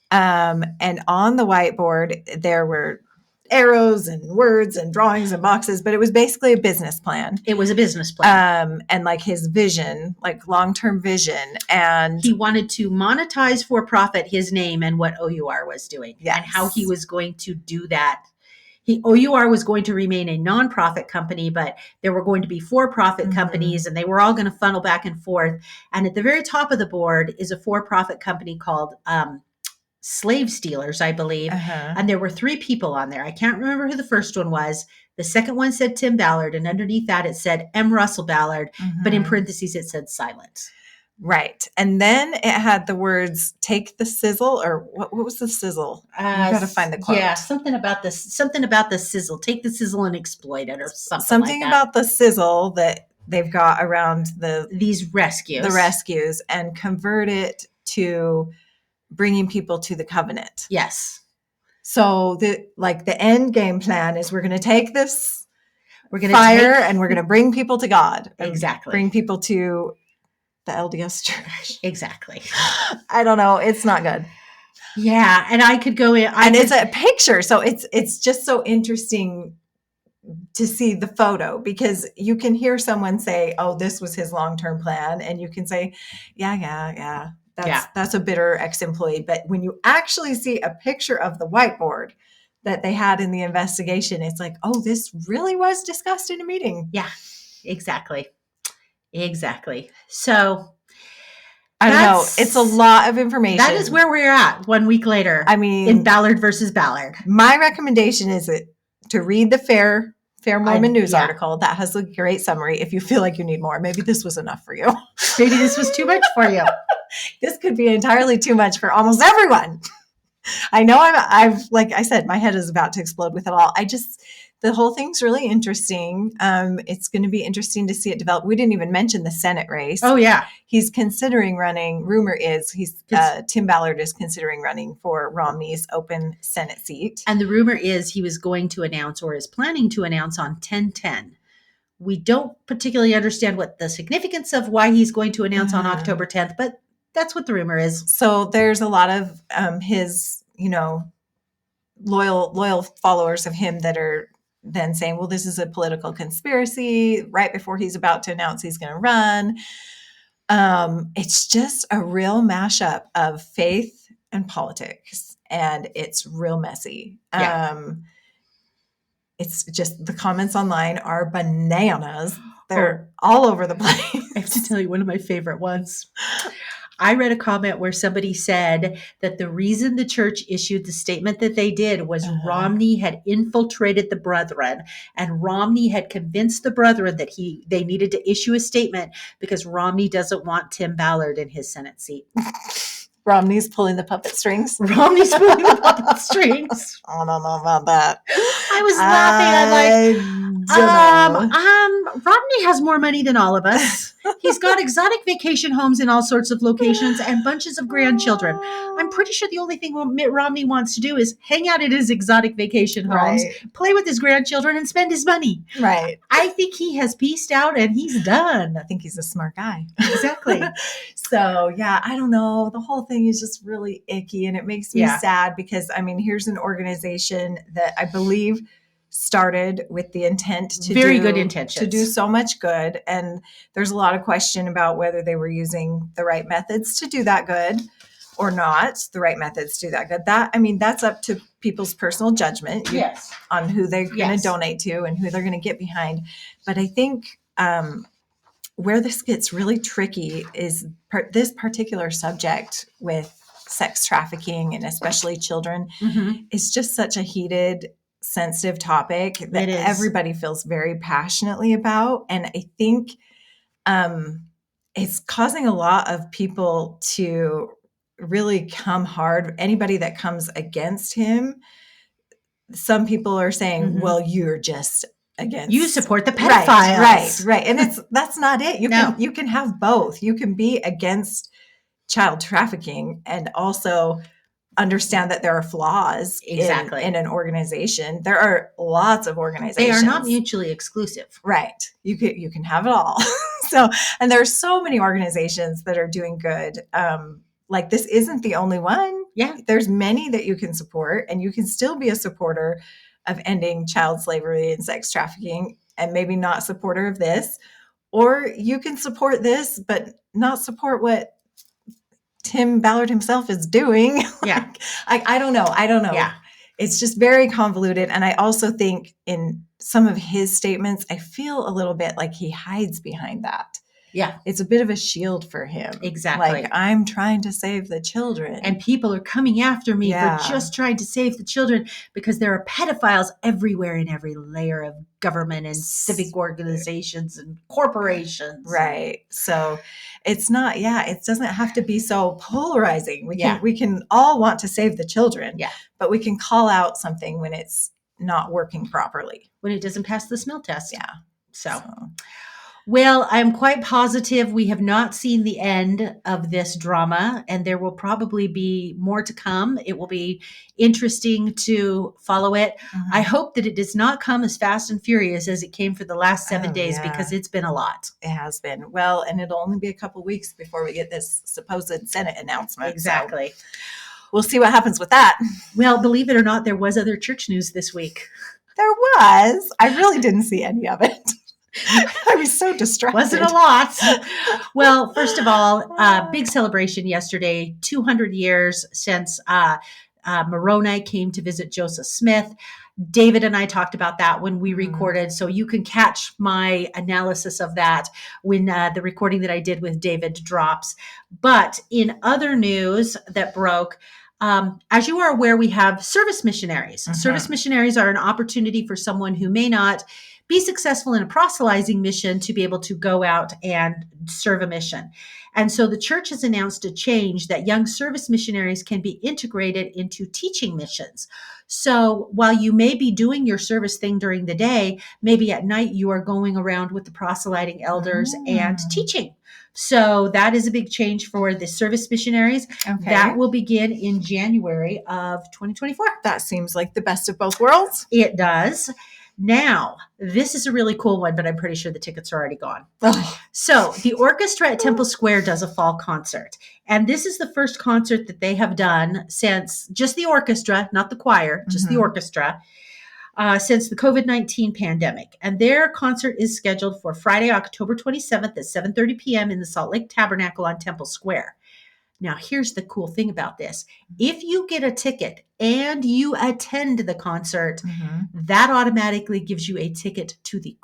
And on the whiteboard, there were arrows and words and drawings and boxes, but it was basically a business plan. It was a business plan. And like his vision, like long-term vision. And he wanted to monetize for profit his name and what OUR was doing. Yes. And how he was going to do that. OUR was going to remain a nonprofit company, but there were going to be for-profit companies, and they were all going to funnel back and forth. And at the very top of the board is a for-profit company called Slave Stealers, I believe. And there were 3 people on there. I can't remember who the first one was. The second one said Tim Ballard, and underneath that it said M. Russell Ballard, but in parentheses it said silent. Right. And then it had the words, take the sizzle, or what was the sizzle? You got to find the quote. Yeah, something about the sizzle. Take the sizzle and exploit it, or something like about the sizzle that they've got around these rescues. The rescues, and convert it to bringing people to the covenant. Yes. So the end game plan is we're going to take this fire and we're going to bring people to God. Exactly. Bring people to the LDS church. Exactly. I don't know. It's not good. Yeah. And I could go in. It's a picture. So it's just so interesting to see the photo, because you can hear someone say, oh, this was his long-term plan. And you can say, yeah. That's a bitter ex-employee. But when you actually see a picture of the whiteboard that they had in the investigation, it's like, oh, this really was discussed in a meeting. Yeah, exactly. So I don't know. It's a lot of information. That is where we're at 1 week later. I mean, in Ballard versus Ballard. My recommendation is to read the Fair Mormon News article. That has a great summary. If you feel like you need more, maybe this was enough for you. Maybe this was too much for you. This could be entirely too much for almost everyone. I know I've, like I said, my head is about to explode with it all. The whole thing's really interesting. It's going to be interesting to see it develop. We didn't even mention the Senate race. Oh, yeah. He's considering running. Rumor is Tim Ballard is considering running for Romney's open Senate seat. And the rumor is he was going to announce, or is planning to announce, on 10/10. We don't particularly understand what the significance of why he's going to announce on October 10th, but that's what the rumor is. So there's a lot of his, loyal followers of him that are then saying, well, this is a political conspiracy right before he's about to announce he's going to run. It's just a real mashup of faith and politics, and it's real messy. It's just the comments online are bananas. They're all over the place. I have to tell you one of my favorite ones. I read a comment where somebody said that the reason the church issued the statement that they did was Romney had infiltrated the brethren, and Romney had convinced the brethren that they needed to issue a statement because Romney doesn't want Tim Ballard in his Senate seat. Romney's pulling the puppet strings. Romney's pulling the puppet strings. I don't know about that. I was laughing. I'm like, Romney has more money than all of us. He's got exotic vacation homes in all sorts of locations and bunches of grandchildren. I'm pretty sure the only thing Mitt Romney wants to do is hang out at his exotic vacation homes, play with his grandchildren, and spend his money. Right. I think he has pieced out and he's done. I think he's a smart guy. Exactly. So, yeah, I don't know. The whole thing is just really icky, and it makes me sad because, I mean, here's an organization that I believe started with the intent to good intentions to do so much good. And there's a lot of question about whether they were using the right methods to do that good or not. The right methods to do that good. That's up to people's personal judgment on who they're going to donate to and who they're going to get behind. But I think where this gets really tricky is this particular subject with sex trafficking and especially children is just such a heated, sensitive topic that everybody feels very passionately about. And I think it's causing a lot of people to really come hard. Anybody that comes against him, some people are saying, well, you're just against. You support the pedophiles. Right. And that's not it. You can have both. You can be against child trafficking and also understand that there are flaws in an organization. There are lots of organizations. They are not mutually exclusive. Right. You can have it all. And there are so many organizations that are doing good. Like this isn't the only one. Yeah. There's many that you can support, and you can still be a supporter of ending child slavery and sex trafficking and maybe not a supporter of this, or you can support this, but not support what Tim Ballard himself is doing. Yeah. I don't know. Yeah. It's just very convoluted. And I also think in some of his statements, I feel a little bit like he hides behind that. Yeah. It's a bit of a shield for him. Exactly. Like, I'm trying to save the children. And people are coming after me for just trying to save the children because there are pedophiles everywhere in every layer of government and civic organizations and corporations. Right. So it's not, it doesn't have to be so polarizing. We can all want to save the children, but we can call out something when it's not working properly. When it doesn't pass the smell test. Yeah. So. Well, I'm quite positive we have not seen the end of this drama, and there will probably be more to come. It will be interesting to follow it. I hope that it does not come as fast and furious as it came for the last 7 days, because it's been a lot. It has been. Well, and it'll only be a couple weeks before we get this supposed Senate announcement. Exactly. So we'll see what happens with that. Well, believe it or not, there was other church news this week. There was. I really didn't see any of it. I was so distracted. Wasn't a lot. Well, first of all, big celebration yesterday, 200 years since Moroni came to visit Joseph Smith. David and I talked about that when we recorded, so you can catch my analysis of that when the recording that I did with David drops. But in other news that broke, as you are aware, we have service missionaries. Service missionaries are an opportunity for someone who may not be successful in a proselytizing mission to be able to go out and serve a mission. And so the church has announced a change that young service missionaries can be integrated into teaching missions. So while you may be doing your service thing during the day, maybe at night you are going around with the proselyting elders and teaching. So that is a big change for the service missionaries. Okay. That will begin in January of 2024. That seems like the best of both worlds. It does. Now, this is a really cool one, but I'm pretty sure the tickets are already gone. Oh, So the orchestra at Temple Square does a fall concert. And this is the first concert that they have done since just the orchestra, not the choir, just the orchestra, since the COVID-19 pandemic. And their concert is scheduled for Friday, October 27th at 7:30 p.m. in the Salt Lake Tabernacle on Temple Square. Now, here's the cool thing about this. If you get a ticket and you attend the concert, that automatically gives you a ticket to the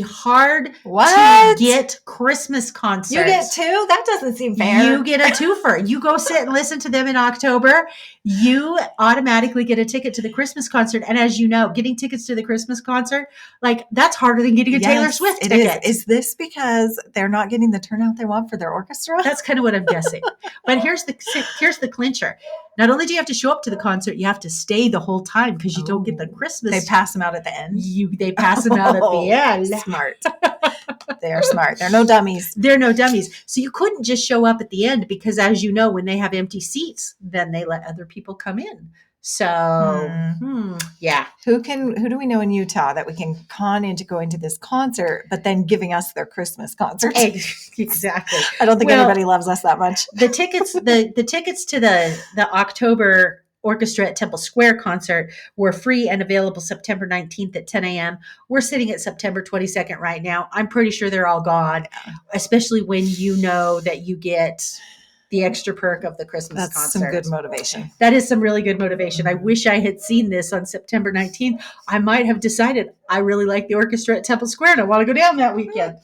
hard to get Christmas concert. You get two? That doesn't seem fair. You get a twofer. You go sit and listen to them in October. You automatically get a ticket to the Christmas concert. And as you know, getting tickets to the Christmas concert, like that's harder than getting a Taylor Swift ticket. Is this because they're not getting the turnout they want for their orchestra? That's kind of what I'm guessing. But here's the clincher. Not only do you have to show up to the concert, you have to stay the whole time because you don't get the Christmas. They pass them out at the end. They pass them out at the end. Smart. They are smart. They're no dummies. They're no dummies. So you couldn't just show up at the end because, as you know, when they have empty seats, then they let other people come in. So, yeah. Who do we know in Utah that we can con into going to this concert, but then giving us their Christmas concert? Exactly. I don't think anybody loves us that much. The tickets to the October Orchestra at Temple Square concert were free and available September 19th at 10 a.m. We're sitting at September 22nd right now. I'm pretty sure they're all gone, especially when you know that you get the extra perk of the Christmas concert. That's some good motivation. That is some really good motivation. I wish I had seen this on September 19th. I might have decided I really like the orchestra at Temple Square and I want to go down that weekend.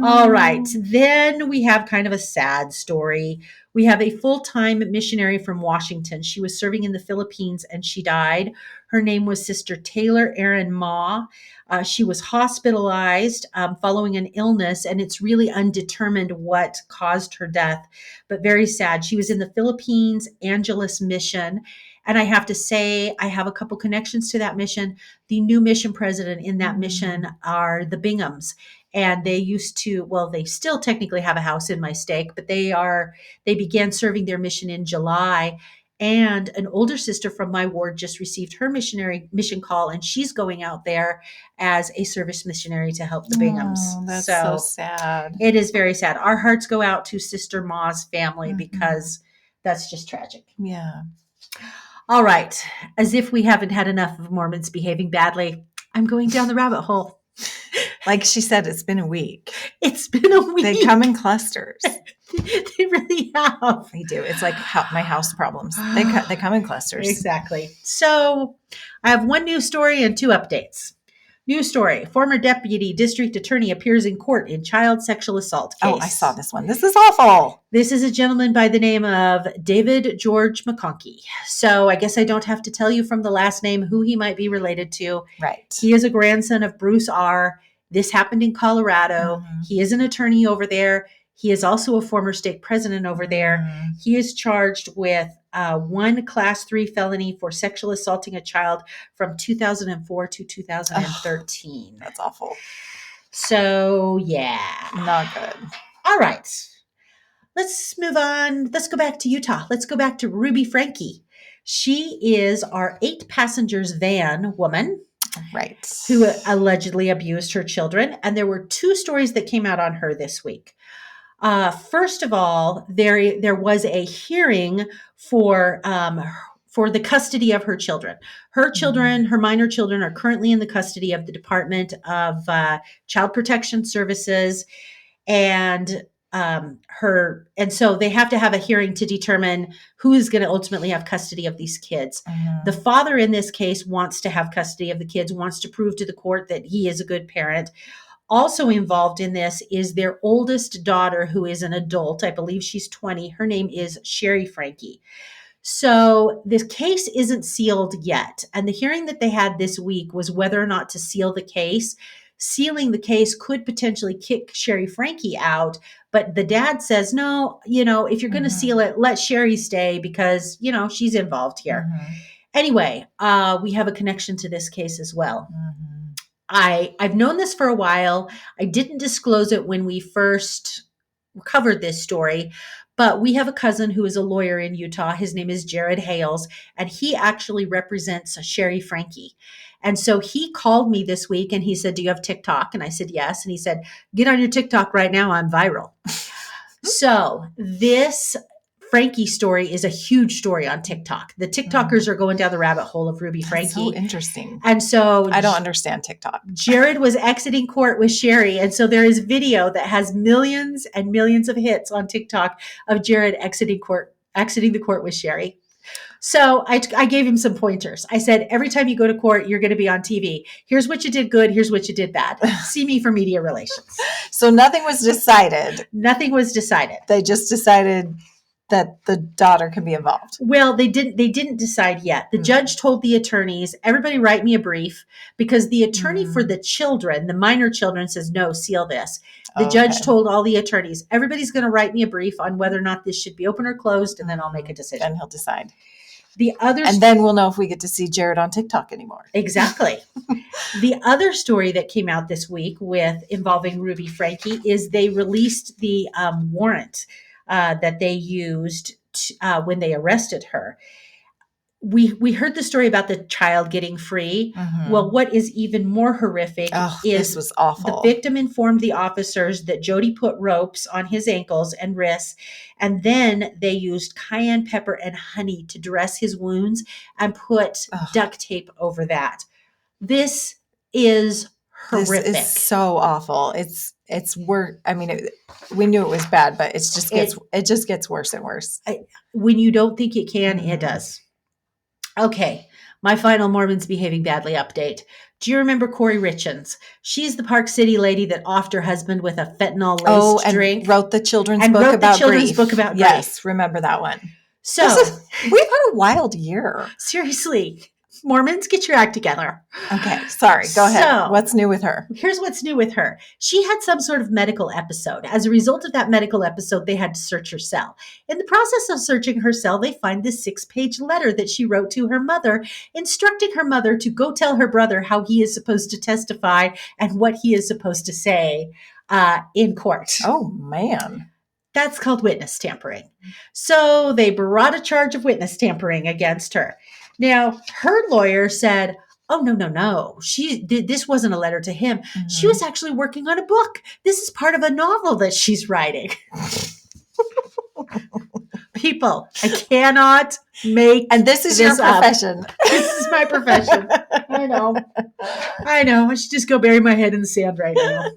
All right. Then we have kind of a sad story. We have a full-time missionary from Washington. She was serving in the Philippines and she died. Her name was Sister Taylor Erin Ma. She was hospitalized following an illness, and it's really undetermined what caused her death, but very sad. She was in the Philippines Angelus Mission. And I have to say, I have a couple connections to that mission. The new mission president in that mission are the Binghams. And they they still technically have a house in my stake, but they began serving their mission in July. And an older sister from my ward just received her mission call, and she's going out there as a service missionary to help the Binghams. Oh, that's so sad. It is very sad. Our hearts go out to Sister Ma's family because that's just tragic. Yeah. All right. As if we haven't had enough of Mormons behaving badly, I'm going down the rabbit hole. Like she said, it's been a week. It's been a week. They come in clusters. They really have. They do. It's like my house problems. They come in clusters. Exactly. So I have one news story and two updates. News story. Former deputy district attorney appears in court in child sexual assault case. Oh, I saw this one. This is awful. This is a gentleman by the name of David George McConkey. So I guess I don't have to tell you from the last name who he might be related to. Right. He is a grandson of Bruce R. This happened in Colorado. He is an attorney over there. He is also a former stake president over there. He is charged with one class 3 felony for sexual assaulting a child from 2004 to 2013. That's awful. So, yeah. Not good. All right. Let's move on. Let's go back to Utah. Let's go back to Ruby Frankie. She is our 8 passengers van woman. Right. Who allegedly abused her children. And there were 2 stories that came out on her this week. First of all, there was a hearing for the custody of her children. Her children, her minor children, are currently in the custody of the Department of Child Protection Services, and so they have to have a hearing to determine who is going to ultimately have custody of these kids. The father in this case wants to have custody of the kids, wants to prove to the court that he is a good parent. Also involved in this is their oldest daughter, who is an adult. I believe she's 20. Her name is Sherry Frankie. So this case isn't sealed yet. And the hearing that they had this week was whether or not to seal the case. Sealing the case could potentially kick Sherry Frankie out. But the dad says, no, if you're going to seal it, let Sherry stay because, she's involved here. Anyway, we have a connection to this case as well. I've known this for a while. I didn't disclose it when we first covered this story, but we have a cousin who is a lawyer in Utah. His name is Jared Hales, and he actually represents Sherry Frankie. And so he called me this week and he said, do you have TikTok? And I said, yes. And he said, get on your TikTok right now. I'm viral. So this Frankie story is a huge story on TikTok. The TikTokers are going down the rabbit hole of Ruby Frankie. That's so interesting. And so I don't understand TikTok. Jared was exiting court with Sherry. And so there is video that has millions and millions of hits on TikTok of Jared exiting the court with Sherry. So I gave him some pointers. I said, every time you go to court, you're going to be on TV. Here's what you did good. Here's what you did bad. See me for media relations. So nothing was decided. Nothing was decided. They just decided that the daughter can be involved. Well, they didn't decide yet. The judge told the attorneys, everybody write me a brief, because the attorney for the children, the minor children, says, no, seal this. The judge told all the attorneys, everybody's going to write me a brief on whether or not this should be open or closed, and then I'll make a decision. Then he'll decide. And then we'll know if we get to see Jared on TikTok anymore. Exactly. The other story that came out this week involving Ruby Frankie is they released the warrant that they used when they arrested her. We heard the story about the child getting free. Mm-hmm. Well, what is even more horrific is this was awful. The victim informed the officers that Jody put ropes on his ankles and wrists, and then they used cayenne pepper and honey to dress his wounds and put duct tape over that. This is horrific. This is so awful. It's worse. I mean, we knew it was bad, but it just gets worse and worse. When you don't think it can, it does. Okay, my final Mormons behaving badly update. Do you remember Corey Richens? She's the Park City lady that offed her husband with a fentanyl-laced drink. Wrote the children's book about grief. Yes, remember that one. So we've had a wild year. Seriously. Mormons, get your act together. Okay, sorry. Go ahead. So, what's new with her? Here's what's new with her. She had some sort of medical episode. As a result of that medical episode, they had to search her cell. In the process of searching her cell, they find this 6-page letter that she wrote to her mother, instructing her mother to go tell her brother how he is supposed to testify and what he is supposed to say in court. Oh, man. That's called witness tampering. So they brought a charge of witness tampering against her. Now, her lawyer said, oh, no. This wasn't a letter to him. Mm-hmm. She was actually working on a book. This is part of a novel that she's writing. People, I cannot make And this is your profession. This is my profession. I know. I should just go bury my head in the sand right now.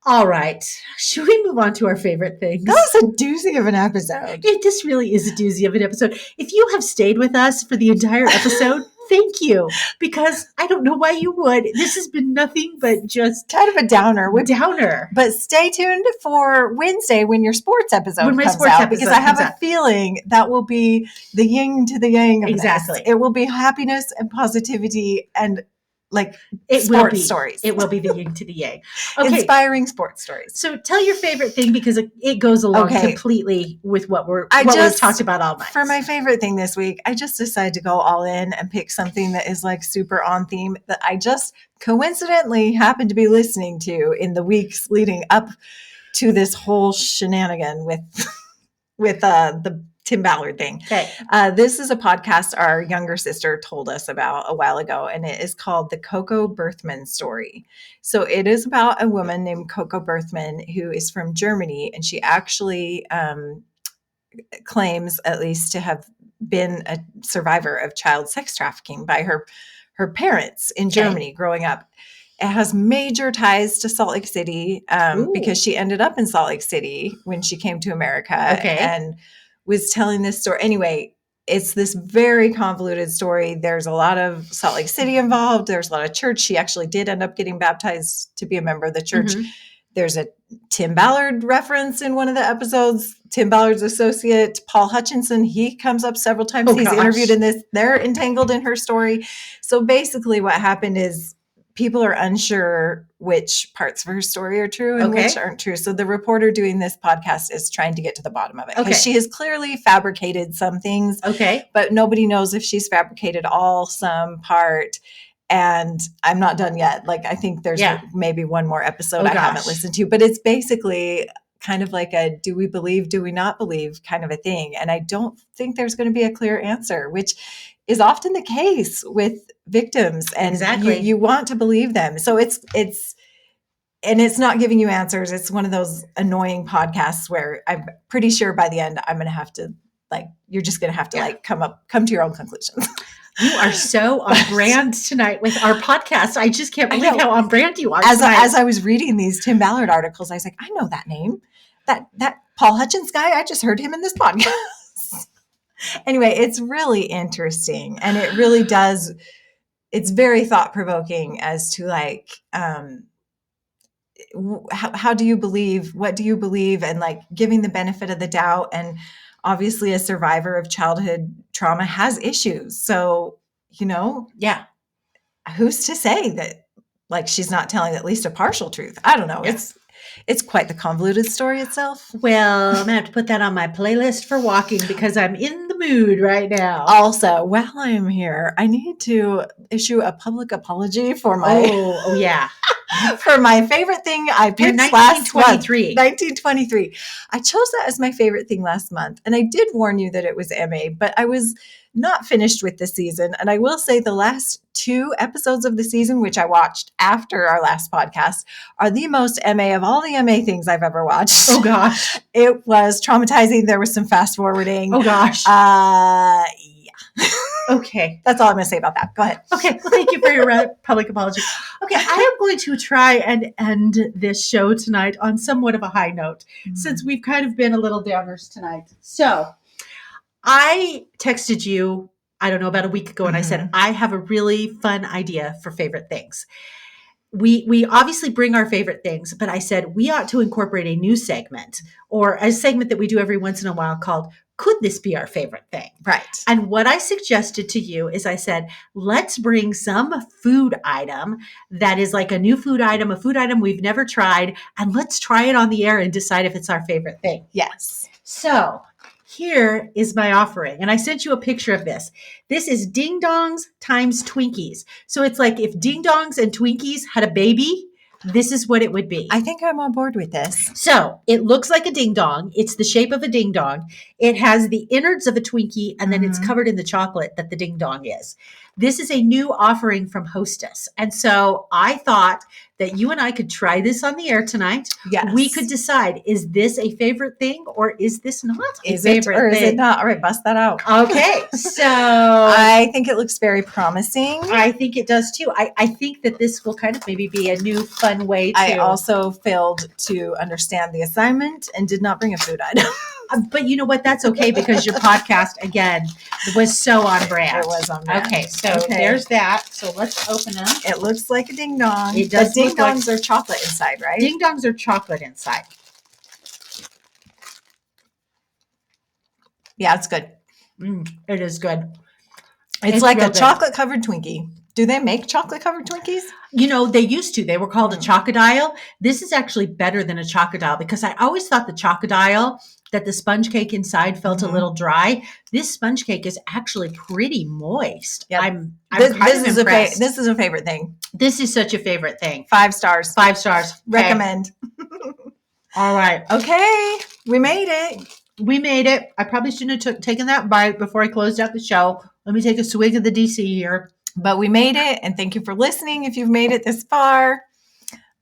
All right. Should we move on to our favorite things? That was a doozy of an episode. This really is a doozy of an episode. If you have stayed with us for the entire episode, thank you. Because I don't know why you would. This has been nothing but just kind of a downer. But stay tuned for Wednesday when your sports episode comes out. Because I have a feeling that will be the yin to the yang of exactly. This. It will be happiness and positivity and stories. It will be the yin to the yang. Okay. Inspiring sports stories. So tell your favorite thing, because it goes along completely with what we've talked about all night. For my favorite thing this week, I just decided to go all in and pick something that is like super on theme that I just coincidentally happened to be listening to in the weeks leading up to this whole shenanigan with the Tim Ballard thing. Okay. This is a podcast our younger sister told us about a while ago, and it is called The Coco Berthman Story. So it is about a woman named Coco Berthman who is from Germany, and she actually claims at least to have been a survivor of child sex trafficking by her parents in Germany growing up. It has major ties to Salt Lake City because she ended up in Salt Lake City when she came to America and was telling this story. Anyway, it's this very convoluted story. There's a lot of Salt Lake City involved. There's a lot of church. She actually did end up getting baptized to be a member of the church. Mm-hmm. There's a Tim Ballard reference in one of the episodes. Tim Ballard's associate, Paul Hutchinson, he comes up several times. He's interviewed in this. They're entangled in her story. So basically what happened is people are unsure which parts of her story are true and which aren't true. So the reporter doing this podcast is trying to get to the bottom of it. Because she has clearly fabricated some things. But nobody knows if she's fabricated all, some, part. And I'm not done yet. Like, I think there's maybe one more episode I haven't listened to. But it's basically kind of like a do we believe, do we not believe kind of a thing. And I don't think there's going to be a clear answer, which is often the case with victims, and Exactly. you want to believe them. So it's not giving you answers. It's one of those annoying podcasts where I'm pretty sure by the end I'm going to have to you're just going to have to come to your own conclusions. You are so on brand tonight with our podcast. I just can't believe how on brand you are tonight. As I was reading these Tim Ballard articles, I was like, I know that name. That Paul Hutchins guy, I just heard him in this podcast. Anyway, it's really interesting. And it really does, it's very thought-provoking as to how do you believe, what do you believe, and giving the benefit of the doubt. And obviously a survivor of childhood trauma has issues. So, yeah, who's to say that she's not telling at least a partial truth? I don't know. Yeah. It's quite the convoluted story itself. Well, I'm going to have to put that on my playlist for walking because I'm in the mood right now. Also, while I'm here, I need to issue a public apology for my... Oh yeah. For my favorite thing I picked last month. 1923. I chose that as my favorite thing last month. And I did warn you that it was MA, but I was not finished with the season. And I will say the last 2 episodes of the season, which I watched after our last podcast, are the most MA of all the MA things I've ever watched. Oh gosh. It was traumatizing. There was some fast forwarding. Oh gosh. Yeah. Okay. That's all I'm going to say about that. Go ahead. Okay. Well, thank you for your public apology. Okay. I am going to try and end this show tonight on somewhat of a high note, since we've kind of been a little downers tonight. So I texted you, I don't know, about a week ago, and I said, I have a really fun idea for favorite things. We obviously bring our favorite things, but I said we ought to incorporate a new segment, or a segment that we do every once in a while called Could This Be Our Favorite Thing? Right. And what I suggested to you is I said, let's bring some food item that is like a new food item, a food item we've never tried, and let's try it on the air and decide if it's our favorite thing. Yes. So here is my offering. And I sent you a picture of this. This is Ding Dongs times Twinkies. So it's like if Ding Dongs and Twinkies had a baby, this is what it would be. I think I'm on board with this. So it looks like a ding dong. It's the shape of a ding dong. It has the innards of a Twinkie, and then it's covered in the chocolate that the ding dong is. This is a new offering from Hostess. And so I thought that you and I could try this on the air tonight. Yes. We could decide, is this a favorite thing or is this not a is favorite it, or thing? Is it not? All right, bust that out. Okay. So I think it looks very promising. I think it does too. I think that this will kind of maybe be a new fun way to. I also failed to understand the assignment and did not bring a food item. But you know what? That's okay because your podcast, again, was so on brand. It was on brand. Okay, so there's that. So let's open them. It looks like a ding dong. It does. Ding dongs are chocolate inside, right? Ding dongs are chocolate inside. Yeah, it's good. It is good. It's like a chocolate covered Twinkie. Do they make chocolate covered Twinkies? You know, they used to. They were called a chocodile. This is actually better than a chocodile because I always thought the chocodile, that the sponge cake inside felt a little dry. This sponge cake is actually pretty moist. Yep. I'm kind of impressed. This is a favorite thing. This is such a favorite thing. 5 stars. 5 stars. Okay. Recommend. All right. Okay. We made it. We made it. I probably shouldn't have taken that bite before I closed out the show. Let me take a swig of the DC here. But we made it, and thank you for listening if you've made it this far.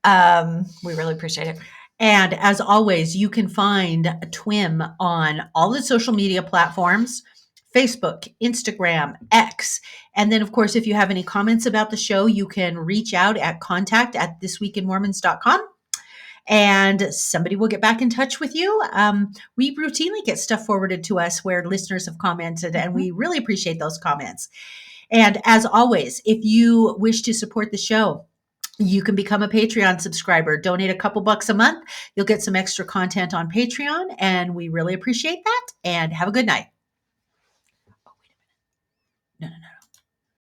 We really appreciate it. And as always, you can find TWIM on all the social media platforms, Facebook, Instagram, X. And then, of course, if you have any comments about the show, you can reach out at contact@thisweekinmormons.com. And somebody will get back in touch with you. We routinely get stuff forwarded to us where listeners have commented, and we really appreciate those comments. And as always, if you wish to support the show, you can become a Patreon subscriber. Donate a couple bucks a month. You'll get some extra content on Patreon, and we really appreciate that. And have a good night. Oh, wait a minute. No.